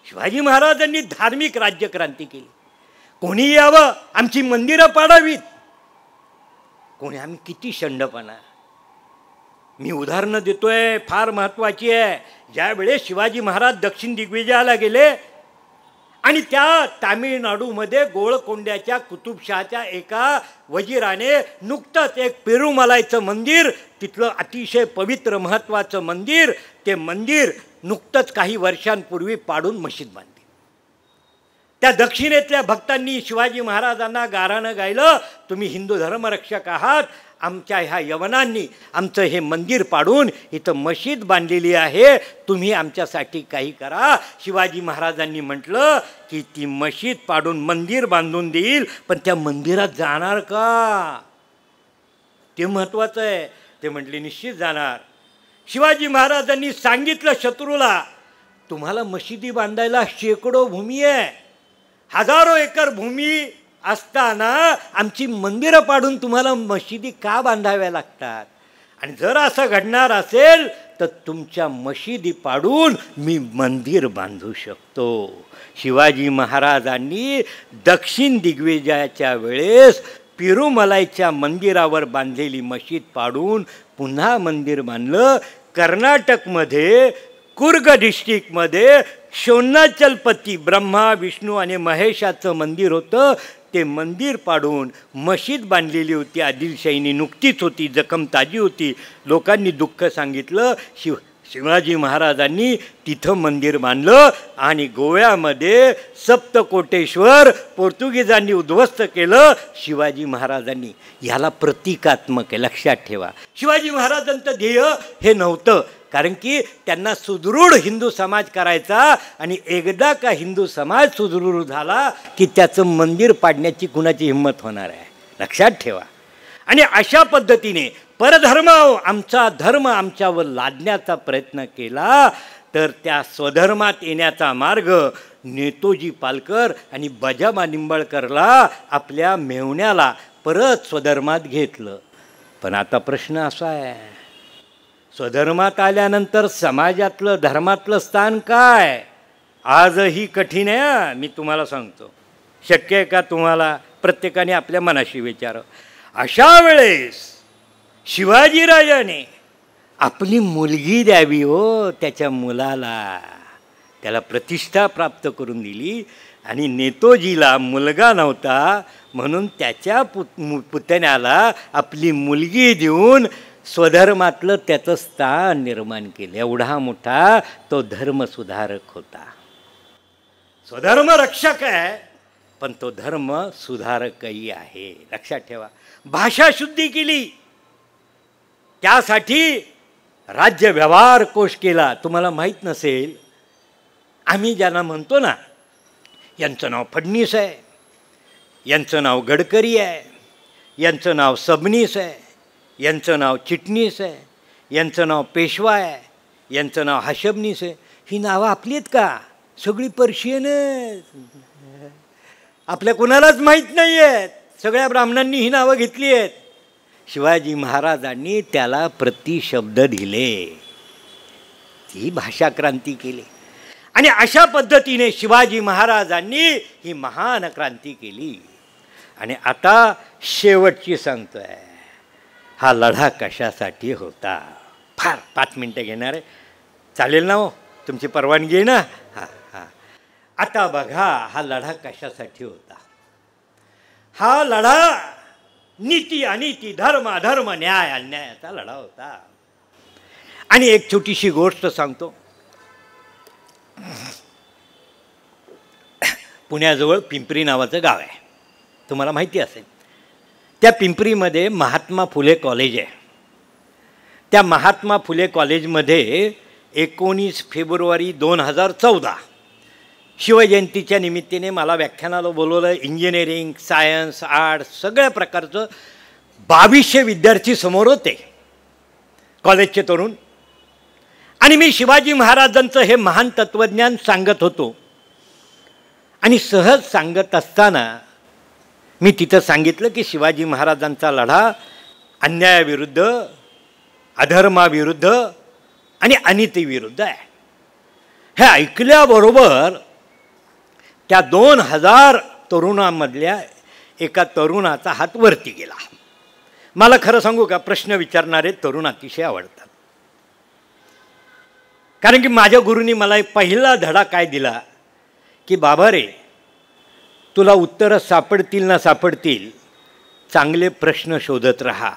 शिवाजी महाराजांनी धार्मिक राज्यक्रांती केली. कोणी यावं, आमची मंदिरं पाडावीत, कोणी, आम्ही किती शंडपणा. मी उदाहरणं देतोय, फार महत्त्वाची आहे. ज्यावेळेस शिवाजी महाराज दक्षिण दिग्विजयाला गेले आणि त्या तामिळनाडूमध्ये गोळकोंड्याच्या कुतुबशहाच्या एका वजिराने नुकतंच एक पेरुमलाईचं मंदिर, तिथलं अतिशय पवित्र महत्त्वाचं मंदिर, ते मंदिर नुकतंच काही वर्षांपूर्वी पाडून मशीद बांधली. त्या दक्षिणेतल्या भक्तांनी शिवाजी महाराजांना गारानं गायलं, तुम्ही हिंदू धर्मरक्षक आहात, आमच्या ह्या यवनांनी आमचं हे मंदिर पाडून इथं मशीद बांधलेली आहे, तुम्ही आमच्यासाठी काही करा. शिवाजी महाराजांनी म्हटलं की ती मशीद पाडून मंदिर बांधून देईल, पण त्या मंदिरात जाणार का ते महत्त्वाचं आहे. ते म्हटले निश्चित जाणार. शिवाजी महाराजांनी सांगितलं शत्रूला, तुम्हाला मशिदी बांधायला शेकडो भूमी आहे, हजारो एकर भूमी असताना आमची मंदिरं पाडून तुम्हाला मशिदी का बांधाव्या लागतात? आणि जर असं घडणार असेल तर तुमच्या मशिदी पाडून मी मंदिर बांधू शकतो. शिवाजी महाराजांनी दक्षिण दिग्विजयाच्या वेळेस पेरुमलाईच्या मंदिरावर बांधलेली मशीद पाडून पुन्हा मंदिर बांधलं. कर्नाटकमध्ये कुर्ग डिस्ट्रिक्टमध्ये शोणाचलपती ब्रह्मा, विष्णू आणि महेशाचं मंदिर होतं, ते मंदिर पाडून मशीद बांधलेली होती. आदिलशाहीने नुकतीच होती, जखम ताजी होती. लोकांनी दुःख सांगितलं. शिवाजी महाराजांनी तिथं मंदिर बांधलं आणि गोव्यामध्ये सप्तकोटेश्वर पोर्तुगीजांनी उद्ध्वस्त केलं शिवाजी महाराजांनी. ह्याला प्रतिकात्मक आहे, लक्षात ठेवा. शिवाजी महाराजांचं ध्येय हे नव्हतं, कारण की त्यांना सुदृढ हिंदू समाज करायचा आणि एकदा का हिंदू समाज सुदृढ झाला की त्याचं मंदिर पाडण्याची कुणाची हिंमत होणार आहे, लक्षात ठेवा. आणि अशा पद्धतीने परधर्म आमचा धर्म आमच्यावर लादण्याचा प्रयत्न केला तर त्या स्वधर्मात येण्याचा मार्ग नेतोजी पालकर आणि बजाबा निंबाळकरला आपल्या मेव्हण्याला परत स्वधर्मात घेतलं. पण आता प्रश्न असा आहे, स्वधर्मात आल्यानंतर समाजातलं धर्मातलं स्थान काय? आजही कठीण आहे. मी तुम्हाला सांगतो, शक्य आहे का तुम्हाला प्रत्येकाने आपल्या मनाशी विचारावं. अशा वेळेस शिवाजीराजाने आपली मुलगी द्यावी हो त्याच्या मुलाला, त्याला प्रतिष्ठा प्राप्त करून दिली. आणि नेतोजीला मुलगा नव्हता म्हणून त्याच्या पुतण्याला आपली मुलगी देऊन स्वधर्मातलं त्याचं स्थान निर्माण केलं. एवढा मोठा तो धर्मसुधारक होता. स्वधर्म रक्षक आहे पण तो धर्म सुधारकही आहे, लक्षात ठेवा. भाषा शुद्धी केली, त्यासाठी राज्य व्यवहार कोश केला. तुम्हाला माहीत नसेल, आम्ही ज्यांना म्हणतो ना, यांचं नाव फडणीस आहे, यांचं नाव गडकरी आहे, यांचं नाव सबनीस आहे, यांचं नाव चिटणीस आहे, यांचं नाव पेशवा आहे, यांचं नाव हशबनीस आहे. ही नावं आपली आहेत का? सगळी पर्शियनच. आपल्या कोणालाच माहीत नाही आहेत. सगळ्या ब्राह्मणांनी ही नावं घेतली आहेत. शिवाजी महाराजांनी त्याला प्रतिशब्द दिले, ती भाषा क्रांती केली. आणि अशा पद्धतीने शिवाजी महाराजांनी ही महान क्रांती केली. आणि आता शेवटची सांगतोय, हा लढा कशासाठी होता? फार 5 मिनटं घेणार आहे, चालेल ना हो? तुमची परवानगी आहे ना? हां हां. आता बघा, हा लढा कशासाठी होता? हा लढा नीती अनिती, धर्म अधर्म, न्याय अन्यायाचा लढा होता. आणि एक छोटीशी गोष्ट सांगतो. पुण्याजवळ पिंपरी नावाचं गाव आहे, तुम्हाला माहिती असेल. त्या पिंपरीमध्ये महात्मा फुले कॉलेज आहे. त्या महात्मा फुले कॉलेजमध्ये 19 फेब्रुवारी 2014 शिवजयंतीच्या निमित्ताने मला व्याख्यानाला बोलवलं. इंजिनिअरिंग, सायन्स, आर्ट्स सगळ्या प्रकारचं 2200 विद्यार्थी समोर होते, कॉलेजचे तरुण. आणि मी शिवाजी महाराजांचं हे महान तत्त्वज्ञान सांगत होतो. आणि सहज सांगत असताना मी तिथं सांगितलं की शिवाजी महाराजांचा लढा अन्यायाविरुद्ध, अधर्माविरुद्ध आणि अनितीविरुद्ध आहे. हे ऐकल्याबरोबर त्या 2000 तरुणांमधल्या एका तरुणाचा हात वरती गेला. मला खरं सांगू का, प्रश्न विचारणारे तरुण अतिशय आवडतात. कारण की माझ्या गुरूंनी मला एक पहिला धडा काय दिला की बाबा रे, तुला उत्तरं सापडतील ना सापडतील, चांगले प्रश्न शोधत राहा.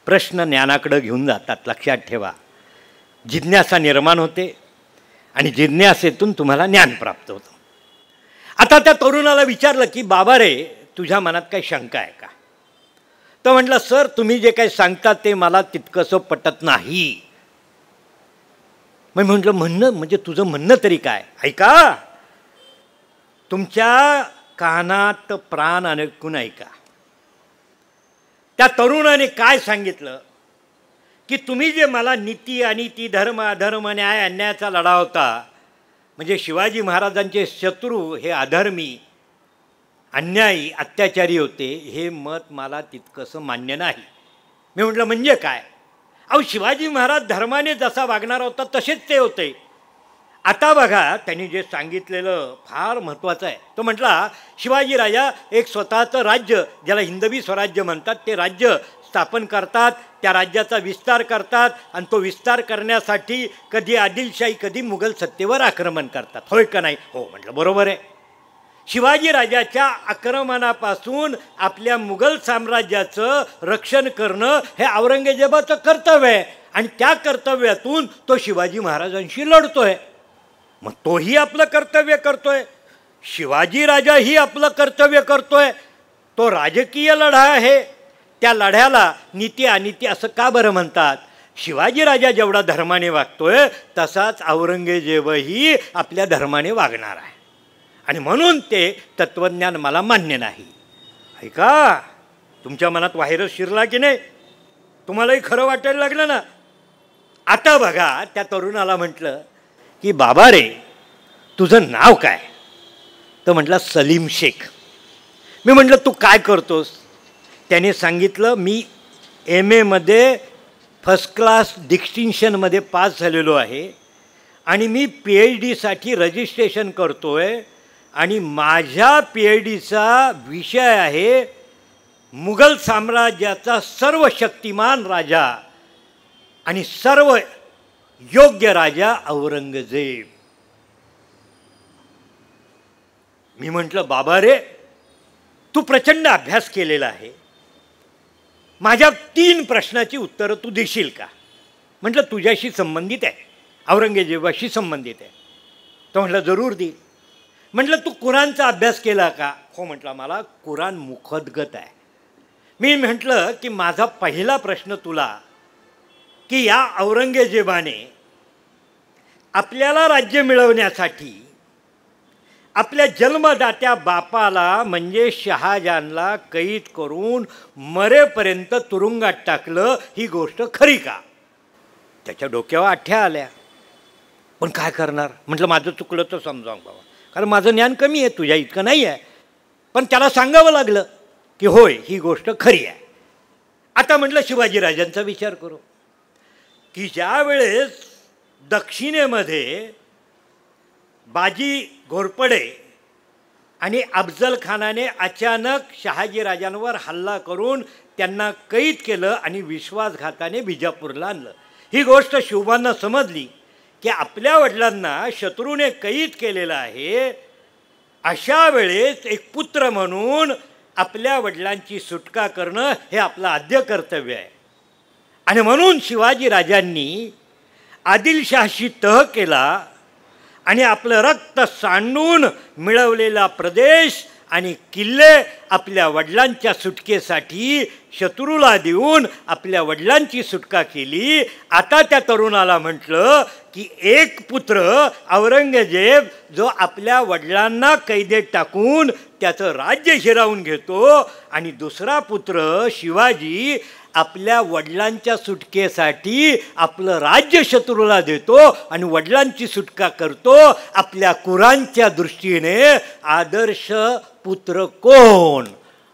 प्रश्न ज्ञानाकडं घेऊन जातात, लक्षात ठेवा. जिज्ञासा निर्माण होते आणि जिज्ञासेतून तुम्हाला ज्ञान प्राप्त होतं. आता त्या तरुणाला विचारलं की बाबा रे, तुझ्या मनात काही शंका आहे का? तो म्हटलं, सर तुम्ही जे काही सांगता ते मला तितकंसं पटत नाही. मग म्हटलं, म्हणणं म्हणजे तुझं म्हणणं तरी काय? ऐका, तुमच्या कानात प्राण अडकून ऐका. त्या तरुणाने काय सांगितलं की तुम्ही जे मला नीती अनिती, धर्म अधर्म, न्याय अन्यायाचा लढा होता, म्हणजे शिवाजी महाराजांचे शत्रू हे अधर्मी, अन्यायी, अत्याचारी होते, हे मत मला तितकंसं मान्य नाही. मी म्हटलं म्हणजे काय? अहो, शिवाजी महाराज धर्माने जसा वागणारा होता तसेच ते होते. आता बघा, त्यांनी जे सांगितलेलं फार महत्त्वाचं आहे. तो म्हटला, शिवाजी राजा एक स्वतःचं राज्य, ज्याला हिंदवी स्वराज्य म्हणतात, ते राज्य स्थापन करतात, त्या राज्याचा विस्तार करतात आणि तो विस्तार करण्यासाठी कधी आदिलशाही कधी मुघल सत्तेवर आक्रमण करतात. होय का नाही? हो म्हटलं, बरोबर आहे. शिवाजीराजाच्या आक्रमणापासून आपल्या मुघल साम्राज्याचं रक्षण करणं हे औरंगजेबाचं कर्तव्य आहे आणि त्या कर्तव्यातून तो शिवाजी महाराजांशी लढतोय. मग तोही आपलं कर्तव्य करतोय, शिवाजीराजाही आपलं कर्तव्य करतोय. तो राजकीय लढा आहे. त्या लढ्याला नीती अनिती असं का बरं म्हणतात? शिवाजीराजा जेवढा धर्माने वागतोय तसाच औरंगजेबही आपल्या धर्माने वागणार आहे आणि म्हणून ते तत्त्वज्ञान मला मान्य नाही. ऐका, तुमच्या मनात व्हायरस शिरला की नाही? तुम्हालाही खरं वाटायला लागलं ना? आता बघा, त्या तरुणाला म्हटलं की बाबा रे, तुझं नाव काय? तर म्हटलं सलीम शेख. मी म्हटलं तू काय करतोस? त्याने सांगितलं मी MA फर्स्ट क्लास डिस्टिंक्शनमध्ये पास झालेलो आहे आणि मी PhDसाठी रजिस्ट्रेशन करतो आहे आणि माझ्या PhDचा विषय आहे मुघल साम्राज्याचा सर्व शक्तिमान राजा आणि सर्व योग्य राजा औरंगजेब. मी म्हटलं बाबा रे, तू प्रचंड अभ्यास केलेला आहे, माझ्या 3 प्रश्नाची उत्तरं तू देशील का? म्हटलं तुझ्याशी संबंधित आहे, औरंगजेबाशी संबंधित आहे. तो म्हटलं जरूर दे. म्हटलं तू कुराणचा अभ्यास केला का? हो म्हटलं मला कुराण मुखोद्गत आहे. मी म्हटलं की माझा पहिला प्रश्न तुला की या औरंगजेबाने आपल्याला राज्य मिळवण्यासाठी आपल्या जन्मदात्या बापाला म्हणजे शहाजहानला कैद करून मरेपर्यंत तुरुंगात टाकलं, ही गोष्ट खरी का? त्याच्या डोक्यावर आठ्या आल्या. पण काय करणार? म्हटलं माझं चुकलं तर समजावून बाबा, कारण माझं ज्ञान कमी आहे, तुझ्या इतकं नाही आहे. पण त्याला सांगावं लागलं की होय ही गोष्ट खरी आहे. आता म्हटलं शिवाजीराजांचा विचार करू की ज्या वेळेस दक्षिणेमध्ये बाजी घोरपडे आणि अफजल खानाने अचानक शहाजीराजांवर हल्ला करून त्यांना कैद केलं आणि विश्वासघाताने बिजापूरला आणलं. ही गोष्ट शिवबांना समजली की आपल्या वडिलांना शत्रूने कैद केलेलं आहे. अशा वेळेस एक पुत्र म्हणून आपल्या वडिलांची सुटका करणं हे आपलं आद्य कर्तव्य आहे आणि म्हणून शिवाजीराजांनी आदिलशाहशी तह केला आणि आपलं रक्त सांडून मिळवलेला प्रदेश आणि किल्ले आपल्या वडिलांच्या सुटकेसाठी शत्रूला देऊन आपल्या वडिलांची सुटका केली. आता त्या तरुणाला म्हटलं की एक पुत्र औरंगजेब जो आपल्या वडिलांना कैदेत टाकून त्याचं राज्य हिरावून घेतो आणि दुसरा पुत्र शिवाजी आपल्या वडिलांच्या सुटकेसाठी आपलं राज्य शत्रूला देतो आणि वडिलांची सुटका करतो. आपल्या कुराणच्या दृष्टीने आदर्श पुत्र कोण?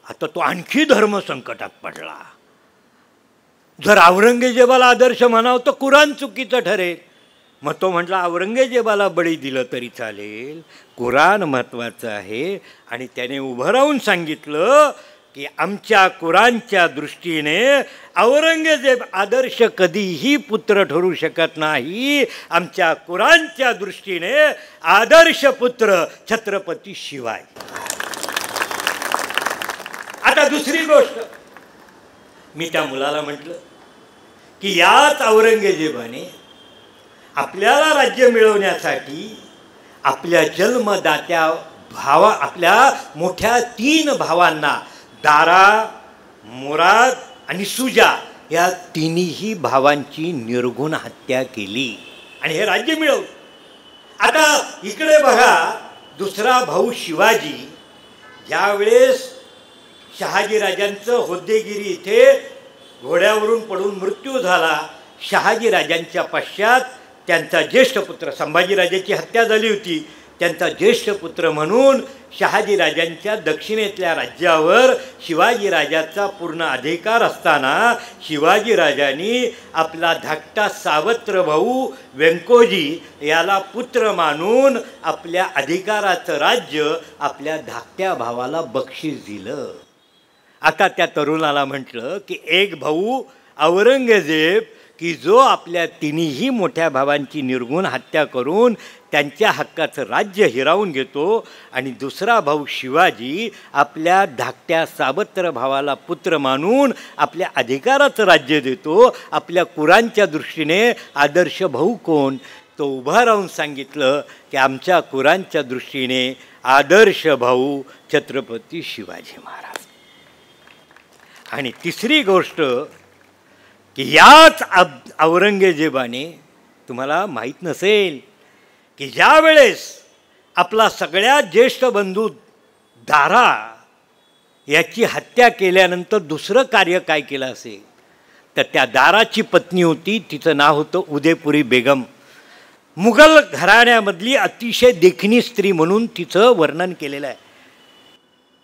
आता तो आणखी धर्मसंकटात पडला. जर औरंगजेबाला आदर्श म्हणावं तर कुराण चुकीचं ठरेल. मग तो म्हटला औरंगजेबाला बळी दिलं तरी चालेल, कुराण महत्त्वाचं आहे. आणि त्याने उभं राहून सांगितलं की आमच्या कुराणच्या दृष्टीने औरंगजेब आदर्श कधीही पुत्र ठरू शकत नाही. आमच्या कुराणच्या दृष्टीने आदर्श पुत्र छत्रपती शिवाजी. आता दुसरी गोष्ट, मी त्या मुलाला म्हटलं की याच औरंगजेबाने आपल्याला राज्य मिळवण्यासाठी आपल्या जन्मदात्या आपल्या मोठ्या 3 भावांना दारा, मुराद आणि सुजा या 3ही भावांची निर्घुण हत्या केली आणि हे राज्य मिळवलं. आता इकडे बघा, दुसरा भाऊ शिवाजी ज्यावेळेस शहाजीराजांचं होद्देगिरी इथे घोड्यावरून पडून मृत्यू झाला, शहाजीराजांच्या पश्चात त्यांचा ज्येष्ठ पुत्र, संभाजीराजाची हत्या झाली होती, त्यांचा ज्येष्ठ पुत्र म्हणून शहाजीराजांच्या दक्षिणेतल्या राज्यावर शिवाजीराजाचा पूर्ण अधिकार असताना शिवाजीराजांनी आपला धाकटा सावत्र भाऊ व्यंकोजी याला पुत्र मानून आपल्या अधिकाराचं राज्य आपल्या धाकट्या भावाला बक्षीस दिलं. आता त्या तरुणाला म्हटलं की एक भाऊ औरंगजेब की जो आपल्या तिन्ही मोठ्या भावांची निर्गुण हत्या करून त्यांच्या हक्काचं राज्य हिरावून घेतो आणि दुसरा भाऊ शिवाजी आपल्या धाकट्या सावत्र भावाला पुत्र मानून आपल्या अधिकाराचं राज्य देतो. आपल्या कुरांच्या दृष्टीने आदर्श भाऊ कोण? तो उभा राहून सांगितलं की आमच्या कुरांच्या दृष्टीने आदर्श भाऊ छत्रपती शिवाजी महाराज. आणि तिसरी गोष्ट की याच औरंगजेबाने, तुम्हाला माहीत नसेल की ज्या वेळेस आपला सगळ्यात ज्येष्ठ बंधू दारा याची हत्या केल्यानंतर दुसरं कार्य काय केलं असेल तर त्या दाराची पत्नी होती, तिचं नाव होतं उदयपुरी बेगम. मुघल घराण्यामधली अतिशय देखणी स्त्री म्हणून तिचं वर्णन केलेलं आहे.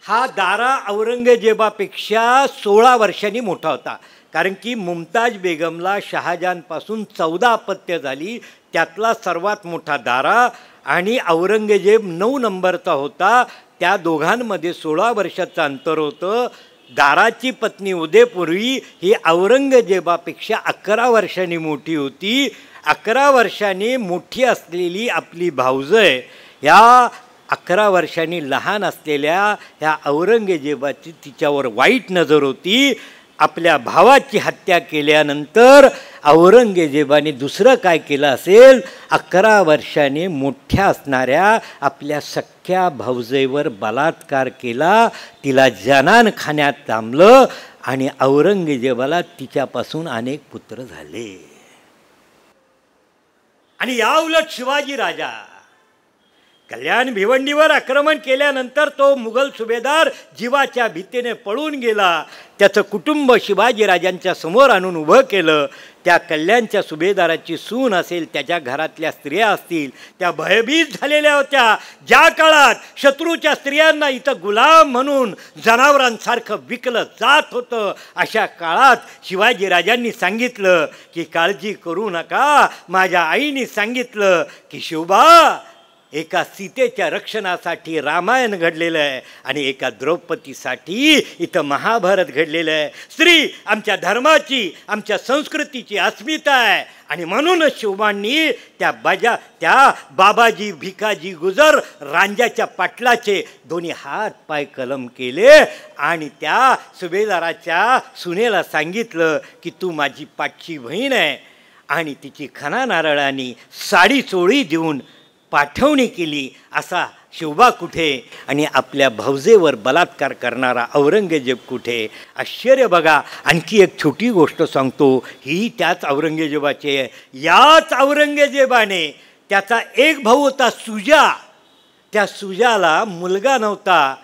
हा दारा औरंगजेबापेक्षा 16 वर्षांनी मोठा होता, कारण की मुमताज बेगमला शहाजहानपासून 14 अपत्य झाली, त्यातला सर्वात मोठा दारा आणि औरंगजेब 9 नंबरचा होता. त्या दोघांमध्ये 16 वर्षाचं अंतर होतं. दाराची पत्नी उदयपुरी ही औरंगजेबापेक्षा 11 वर्षांनी मोठी होती. 11 वर्षांनी मोठी असलेली आपली भावजय या 11 वर्षांनी लहान असलेल्या ह्या औरंगजेबाची तिच्यावर वाईट नजर होती. आपल्या भावाची हत्या केल्यानंतर औरंगजेबाने दुसरं काय केलं असेल, 11 वर्षांनी मोठ्या असणाऱ्या आपल्या सख्ख्या भावजयीवर बलात्कार केला, तिला जनानखान्यात थांबलं आणि औरंगजेबाला तिच्यापासून अनेक पुत्र झाले. आणि या उलट शिवाजी राजा कल्याण भिवंडीवर आक्रमण केल्यानंतर तो मुघल सुभेदार जीवाच्या भीतीने पळून गेला. त्याचं कुटुंब शिवाजीराजांच्या समोर आणून उभं केलं. त्या कल्याणच्या सुभेदाराची सून असेल, त्याच्या घरातल्या स्त्रिया असतील, त्या भयभीत झालेल्या होत्या. ज्या काळात शत्रूच्या स्त्रियांना इथं गुलाम म्हणून जनावरांसारखं विकलं जात होतं, अशा काळात शिवाजीराजांनी सांगितलं की काळजी करू नका. माझ्या आईने सांगितलं की शिवबा, एका सीतेच्या रक्षणासाठी रामायण घडलेलं आहे आणि एका द्रौपदीसाठी इथं महाभारत घडलेलं आहे. स्त्री आमच्या आमच्या संस्कृतीची अस्मिता आहे. आणि म्हणूनच शिवबांनी त्या बाबाजी भिकाजी गुजर रांजाच्या पाटलाचे दोन्ही हात पाय कलम केले आणि त्या सुभेदाराच्या सुनेला सांगितलं की तू माझी पाठची बहीण आहे. आणि तिची खणा नारळाने साडी चोळी देऊन पाठवणी केली. असा शिवबा कुठे आणि आपल्या भावजेवर बलात्कार करणारा औरंगजेब कुठे? आश्चर्य बघा. आणखी एक छोटी गोष्ट सांगतो, ही त्याच औरंगजेबाची आहे. याच औरंगजेबाने, त्याचा एक भाऊ होता सुजा, त्या सुजाला मुलगा नव्हता.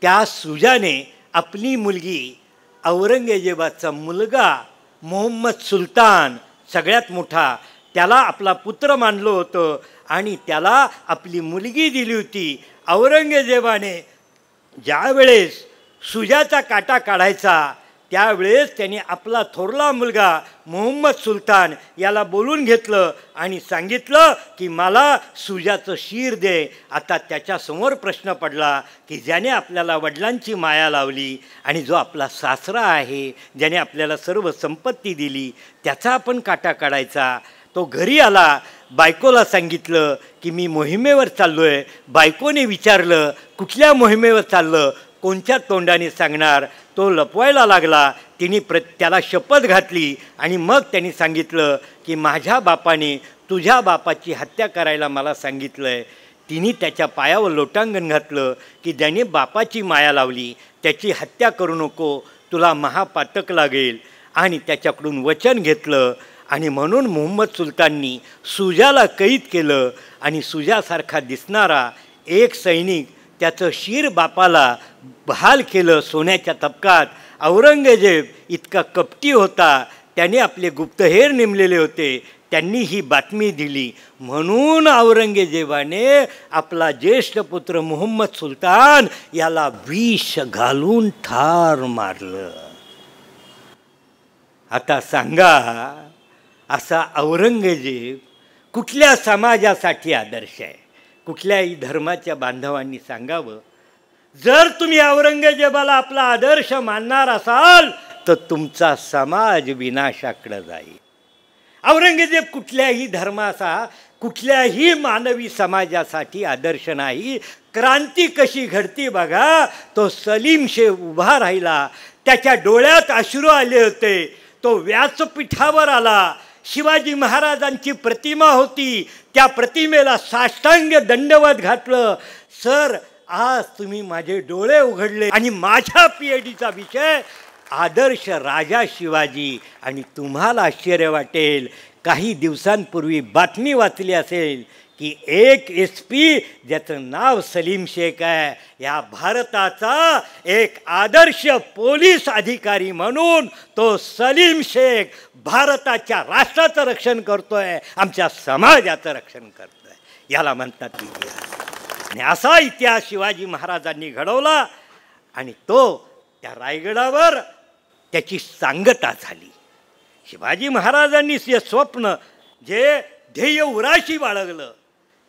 त्या सुजाने आपली मुलगी, औरंगजेबाचा मुलगा मोहम्मद सुलतान सगळ्यात मोठा, त्याला आपला पुत्र मानलं होतं आणि त्याला आपली मुलगी दिली होती. औरंगजेबाने ज्या वेळेस सुजाचा काटा काढायचा त्यावेळेस त्याने आपला थोरला मुलगा मोहम्मद सुलतान याला बोलून घेतलं आणि सांगितलं की मला सुजाचं शीर दे. आता त्याच्यासमोर प्रश्न पडला की ज्याने आपल्याला वडिलांची माया लावली आणि जो आपला सासरा आहे, ज्याने आपल्याला सर्व संपत्ती दिली, त्याचा आपण काटा काढायचा. तो घरी आला, बायकोला सांगितलं की मी मोहिमेवर चाललो आहे. बायकोने विचारलं कुठल्या मोहिमेवर चाललं, कोणत्या तोंडाने सांगणार? तो लपवायला लागला. तिने त्याला शपथ घातली आणि मग त्यांनी सांगितलं की माझ्या बापाने तुझ्या बापाची हत्या करायला मला सांगितलं आहे. तिने त्याच्या पायावर लोटांगण घातलं की ज्याने बापाची माया लावली त्याची हत्या करू नको, तुला महापातक लागेल. आणि त्याच्याकडून वचन घेतलं आणि म्हणून मोहम्मद सुलताननी सुजाला कैद केलं. आणि सुजासारखा दिसणारा एक सैनिक त्याचं शीर बापाला बहाल केलं सोन्याच्या तबकात. औरंगजेब इतका कपटी होता, त्याने आपले गुप्तहेर नेमलेले होते, त्यांनी ही बातमी दिली. म्हणून औरंगजेबाने आपला ज्येष्ठ पुत्र मोहम्मद सुलतान याला विष घालून ठार मारलं. आता सांगा, असा औरंगजेब कुठल्या समाजासाठी आदर्श आहे? कुठल्याही धर्माच्या बांधवांनी सांगावं. जर तुम्ही औरंगजेबाला आपला आदर्श मानणार असाल तर तुमचा समाज विनाशाकडे जाईल. औरंगजेब कुठल्याही धर्माचा, कुठल्याही मानवी समाजासाठी आदर्श नाही. क्रांती कशी घडती बघा. तो सलीम शेख उभा राहिला, त्याच्या डोळ्यात अश्रू आले होते, तो व्यासपीठावर आला, शिवाजी महाराजांची प्रतिमा होती, त्या प्रतिमेला साष्टांग दंडवत घातलं. सर, आज तुम्ही माझे डोळे उघडले आणि माझ्या PhDचा विषय आदर्श राजा शिवाजी. आणि तुम्हाला आश्चर्य वाटेल, काही दिवसांपूर्वी बातमी वाचली असेल की एक SP ज्याचं नाव सलीम शेख आहे, या भारताचा एक आदर्श पोलीस अधिकारी म्हणून तो सलीम शेख भारताच्या राष्ट्राचं रक्षण करतोय, आमच्या समाजाचं रक्षण करतोय. याला म्हणतात इतिहास. आणि असा इतिहास शिवाजी महाराजांनी घडवला. आणि तो त्या रायगडावर त्याची सांगता झाली. शिवाजी महाराजांनी हे स्वप्न, जे ध्येय उराशी बाळगलं,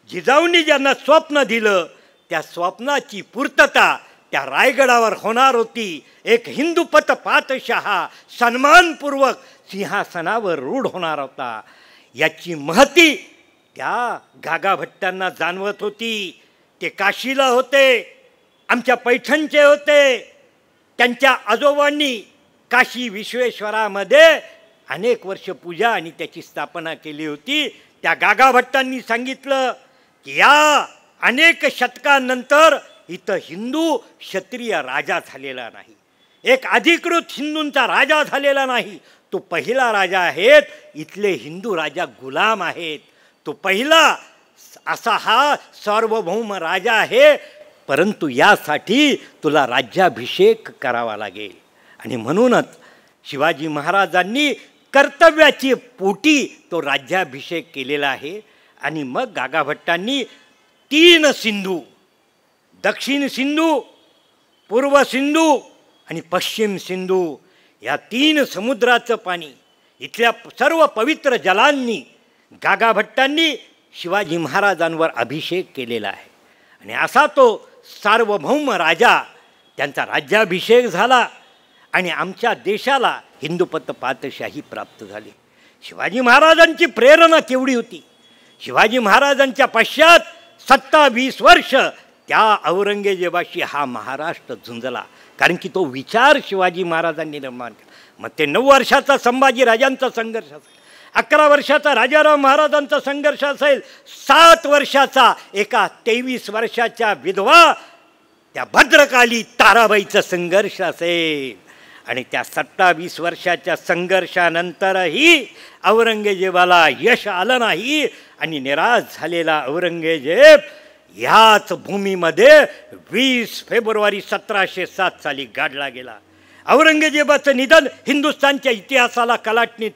जिजाऊंनी ज्यांना स्वप्न दिलं, त्या स्वप्नाची पूर्तता त्या रायगडावर होणार होती. एक हिंदुपत पातशाह सन्मानपूर्वक सिंहासनावर रूढ होणार होता. याची महती त्या गागाभट्टांना जाणवत होती. ते काशीला होते, आमच्या पैठणचे होते. त्यांच्या आजोबांनी काशी विश्वेश्वरामध्ये अनेक वर्ष पूजा आणि त्याची स्थापना केली होती. त्या गागाभट्टांनी सांगितलं की या अनेक शतकांनंतर इथं हिंदू क्षत्रिय राजा झालेला नाही, एक अधिकृत हिंदूंचा राजा झालेला नाही. तो पहिला राजा आहेत. इथले हिंदू राजा गुलाम आहेत. तो पहिला असा हा सार्वभौम राजा आहे. परंतु यासाठी तुला राज्याभिषेक करावा लागेल. आणि म्हणूनच शिवाजी महाराजांनी कर्तव्याची पोटी तो राज्याभिषेक केलेला आहे. आणि मग गागाभट्टांनी 3 सिंधू, दक्षिण सिंधू, पूर्व सिंधू आणि पश्चिम सिंधू, या 3 समुद्राचं पाणी, इथल्या सर्व पवित्र जलांनी गागाभट्टांनी शिवाजी महाराजांवर अभिषेक केलेला आहे. आणि असा तो सार्वभौम राजा, त्यांचा राज्याभिषेक झाला आणि आमच्या देशाला हिंदुपत पातशाही प्राप्त झाली. शिवाजी महाराजांची प्रेरणा केवढी होती. शिवाजी महाराजांच्या पश्चात 27 वर्ष त्या औरंगजेबाशी हा महाराष्ट्र झुंजला. कारण की तो विचार शिवाजी महाराजांनी निर्माण केला. मग ते 9 वर्षाचा संभाजी राजांचा संघर्ष असेल, 11 वर्षाचा राजाराम महाराजांचा संघर्ष असेल, 7 वर्षाचा एका 23 वर्षाच्या विधवा त्या भद्रकाली ताराबाईचा संघर्ष असेल. आणि त्या 27 वर्षाच्या संघर्षानंतरही औरंगजेबाला यश आलं नाही. आणि निराश झालेला औरंगजेब याच भूमीमध्ये 20 फेब्रुवारी 1707 साली गाडला गेला. औरंगजेबाचं निधन हिंदुस्थानच्या इतिहासाला कलाटणी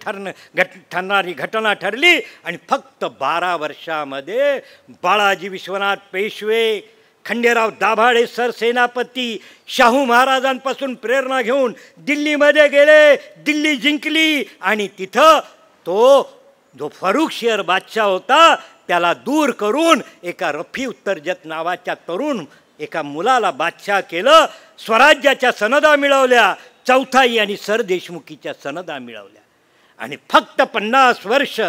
ठरणारी घटना ठरली. आणि फक्त 12 वर्षामध्ये बाळाजी विश्वनाथ पेशवे, खंडेराव दाभाडे सरसेनापती शाहू महाराजांपासून प्रेरणा घेऊन दिल्लीमध्ये गेले. दिल्ली जिंकली आणि तिथं तो जो फरुखशेर बादशाह होता त्याला दूर करून एका रफी उत्तरजत नावाच्या तरुण एका मुलाला बादशाह केलं. स्वराज्याच्या सनदा मिळवल्या, चौथाई आणि सरदेशमुखीच्या सनदा मिळवल्या. आणि फक्त 50 वर्ष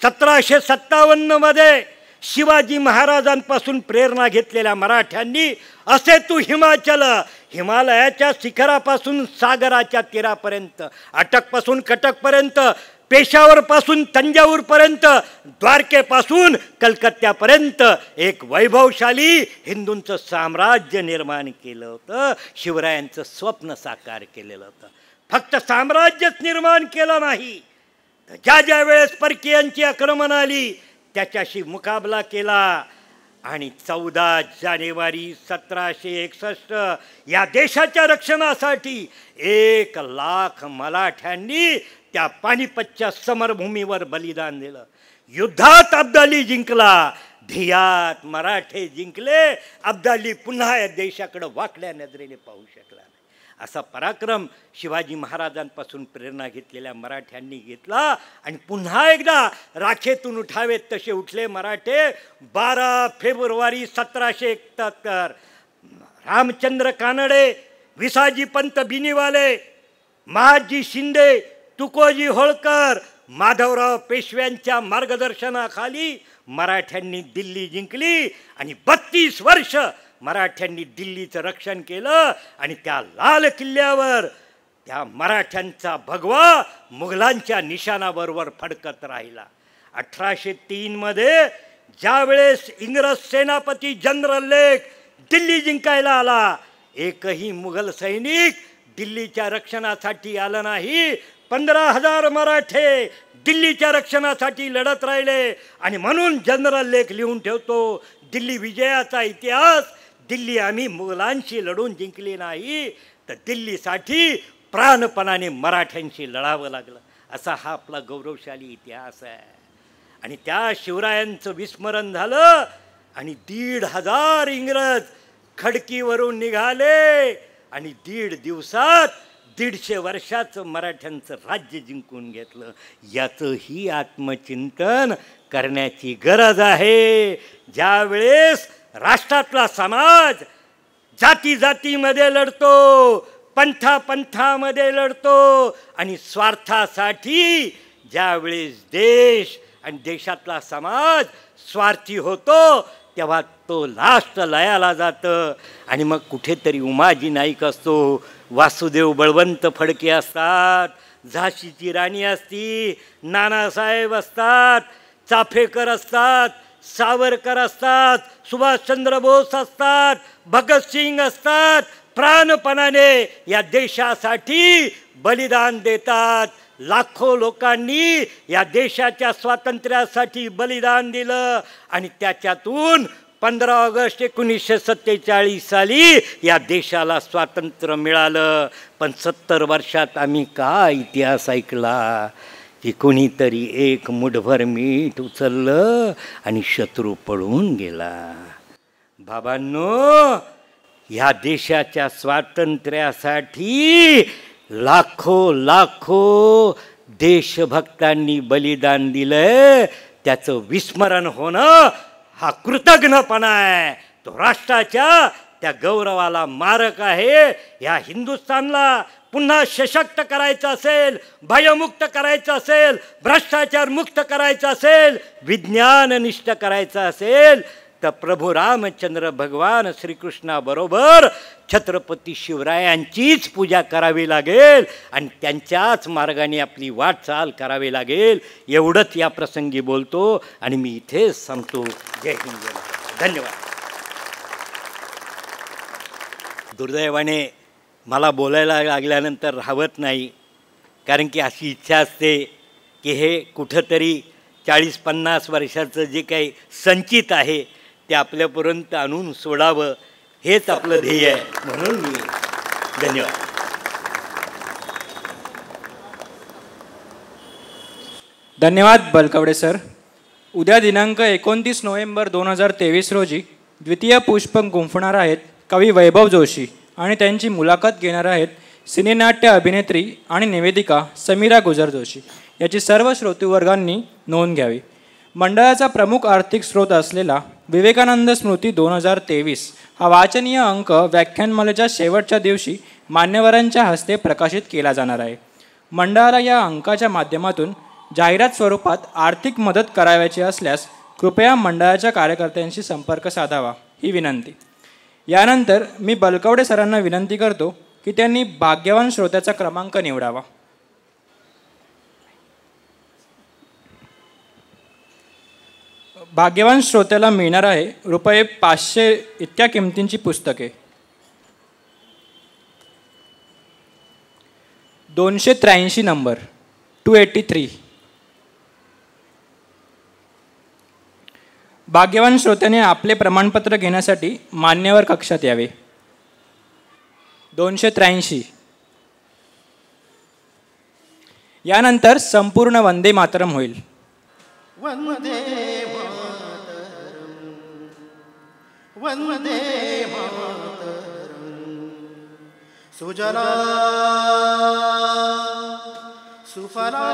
1757 मध्ये शिवाजी महाराजांपासून प्रेरणा घेतलेल्या मराठ्यांनी असे तू हिमाचल, हिमालयाच्या शिखरापासून सागराच्या तीरापर्यंत, अटकपासून कटकपर्यंत, पेशावरपासून तंजावरपर्यंत, द्वारकेपासून कलकत्त्यापर्यंत एक वैभवशाली हिंदूंचं साम्राज्य निर्माण केलं होतं. शिवरायांचं स्वप्न साकार केलेलं होतं. फक्त साम्राज्यच निर्माण केलं नाही, ज्या ज्या वेळेस परकीयांची आक्रमण आली त्याच्याशी मुकाबला केला. आणि 14 जानेवारी 1761 या देशाच्या रक्षणासाठी 1 लाख मराठ्यांनी त्या पानिपतच्या समरभूमीवर बलिदान दिलं. युद्धात अब्दाली जिंकला, ध्येयात मराठे जिंकले. अब्दाली पुन्हा या देशाकडे वाकड्या नजरेने पाहू शकला नाही. असा पराक्रम शिवाजी महाराजांपासून प्रेरणा घेतलेल्या मराठ्यांनी घेतला. आणि पुन्हा एकदा राखेतून उठावेत तसे उठले मराठे. 12 फेब्रुवारी 1771 रामचंद्र कानडे, विसाजी पंत बिनीवाले, महाजी शिंदे, तुकोजी होळकर, माधवराव पेशव्यांच्या मार्गदर्शनाखाली मराठ्यांनी दिल्ली जिंकली आणि 32 वर्ष मराठ्यांनी दिल्लीचं रक्षण केलं आणि त्या लाल किल्ल्यावर त्या मराठ्यांचा भगवा मुघलांच्या निशाणाबरोबर फडकत राहिला. 1803 मध्ये ज्यावेळेस इंग्रज सेनापती जनरल लेक दिल्ली जिंकायला आला, एकही मुघल सैनिक दिल्लीच्या रक्षणासाठी आला नाही. 15,000 मराठे दिल्लीच्या रक्षणासाठी लढत राहिले. आणि म्हणून जनरल लेख लिहून ठेवतो, दिल्ली विजयाचा इतिहास, दिल्ली आम्ही मुघलांशी लढून जिंकली नाही, तर दिल्लीसाठी प्राणपणाने मराठ्यांशी लढावं लागलं. असा हा आपला गौरवशाली इतिहास आहे. आणि त्या शिवरायांचं विस्मरण झालं आणि 1,500 इंग्रज खडकीवरून निघाले आणि 1.5 दिवसात 150 वर्षाचं मराठ्यांचं राज्य जिंकून घेतलं. याचंही आत्मचिंतन करण्याची गरज आहे. ज्यावेळेस राष्ट्रातला समाज जाती जातीमध्ये लढतो, पंथामध्ये लढतो आणि स्वार्थासाठी ज्यावेळेस देश आणि देशातला समाज स्वार्थी होतो, तेव्हा तो लास्ट लयाला जातं. आणि मग कुठेतरी उमाजी नाईक असतो, वासुदेव बळवंत फडके असतात, झाशीची राणी असती, नानासाहेब असतात, चाफेकर असतात, सावरकर असतात, सुभाषचंद्र बोस असतात, भगतसिंग असतात, प्राणपणाने या देशासाठी बलिदान देतात. लाखो लोकांनी या देशाच्या स्वातंत्र्यासाठी बलिदान दिलं आणि त्याच्यातून 15 ऑगस्ट 1947 साली या देशाला स्वातंत्र्य मिळालं. पण 70 वर्षात आम्ही का इतिहास ऐकला की कोणीतरी एक मुठभर मीठ उचललं आणि शत्रू पळून गेला. बाबांनो, या देशाच्या स्वातंत्र्यासाठी लाखो देशभक्तांनी बलिदान दिलंय. त्याचं विस्मरण होणं हा कृतज्ञपणा आहे. तो राष्ट्राच्या त्या गौरवाला मारक आहे. या हिंदुस्थानला पुन्हा सशक्त करायचं असेल, भयमुक्त करायचं असेल, भ्रष्टाचार मुक्त करायचं असेल, विज्ञाननिष्ठ करायचं असेल, तर प्रभू रामचंद्र भगवान श्रीकृष्णाबरोबर छत्रपती शिवरायांचीच पूजा करावी लागेल आणि त्यांच्याच मार्गाने आपली वाटचाल करावी लागेल. एवढंच या प्रसंगी बोलतो आणि मी इथेच संपतो. जय हिंद, जय महाराष्ट्र. धन्यवाद. दुर्दैवाने मला बोलायला लागल्यानंतर राहत नाही, कारण की अशी इच्छा असते की हे कुठंतरी 40-50 वर्षाचं जे काही संचित आहे ते आपल्यापर्यंत आणून सोडावं, हेच आपलं ध्येय आहे. म्हणून मी धन्यवाद. धन्यवाद बलकवडे सर. उद्या दिनांक 29 नोव्हेंबर 2023 रोजी द्वितीय पुष्प गुंफणार आहेत कवी वैभव जोशी आणि त्यांची मुलाखत घेणार आहेत सिनेनाट्य अभिनेत्री आणि निवेदिका समीरा गुजर जोशी. याची सर्व श्रोतृवर्गांनी नोंद घ्यावी. मंडळाचा प्रमुख आर्थिक स्रोत असलेला विवेकानंद स्मृती 2023 हा वाचनीय अंक व्याख्यानमालेच्या शेवटच्या दिवशी मान्यवरांच्या हस्ते प्रकाशित केला जाणार आहे. मंडळाला या अंकाच्या माध्यमातून जाहिरात स्वरूपात आर्थिक मदत करावयाची असल्यास कृपया मंडळाच्या कार्यकर्त्यांशी संपर्क साधावा, ही विनंती. यानंतर मी बलकवडे सरांना विनंती करतो की त्यांनी भाग्यवान श्रोत्याचा क्रमांक निवडावा. भाग्यवान श्रोत्याला मिळणार आहे रुपये 500 इतक्या किमतींची पुस्तके. 283 नंबर 283. भाग्यवान श्रोत्याने आपले प्रमाणपत्र घेण्यासाठी मान्यवर कक्षात यावे. 283. यानंतर संपूर्ण वंदे मातरम होईल. वंदे वंदे सुजला सुफला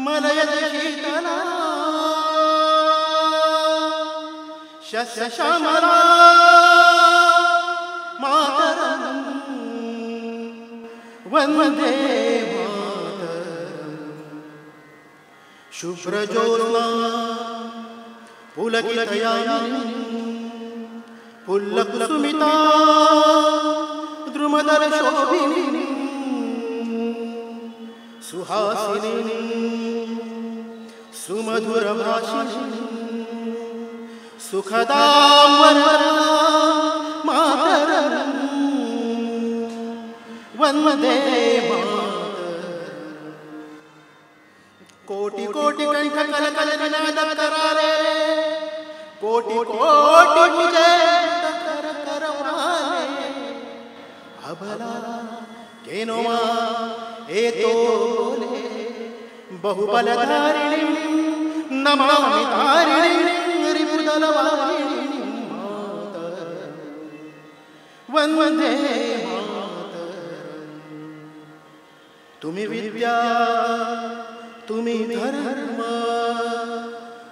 मलयज शीतला शस्य श्यामला मातरम वंदे शुभ्रज्योत्स्ना पुलकितयामिनी पुल्लकुसुमिता द्रुमदलशोभिनी सुहासिनी सुमधुरभाषिणी सुखदां वरदा मातरं वन्दे कोटि कोटि कंठ कल कल निनाद करारे कोटि कोटि विजय कर करवाले अबला केनोमा एतो बोले बहुबलधारिणी नमामि तारिणी रिपुदलवारिणी वन्दे तुम्ही विद्या तुम्ही धर्म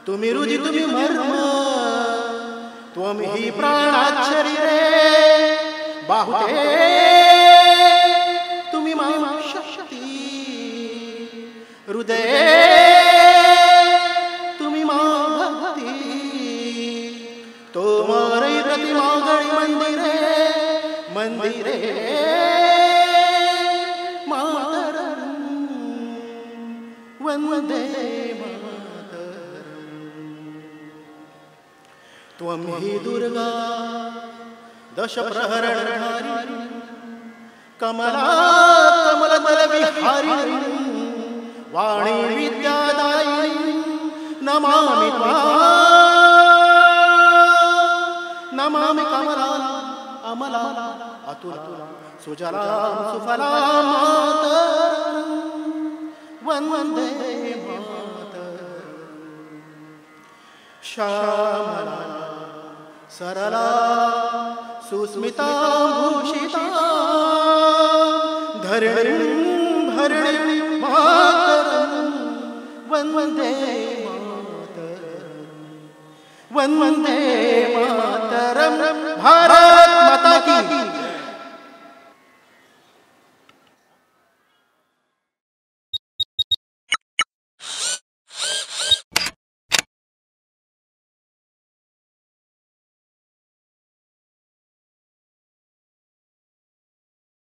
तुम्ही रुजी तुम्ही मर्म त्वं हि प्राणाच्छरीरे बाहुते तुम्ही मा शक्ती हृदये तुम्ही मा भक्ती तोमारे प्रतिमा गणी मंदिरे मंदिरे वन्दे त्वं हि दुर्गा दशप्रहरणधारिणी कमला कमलदलविहारिणी वाणी विद्यादायिनी नमामि नमामि कमला अमला अतुला सुजलां सुफलां मातरं वन्दे श्यामला सरला सुस्मिता भूषिता धरणीं भरणीं मातरं वन्दे मातरं वन्दे मातरं भारत माता की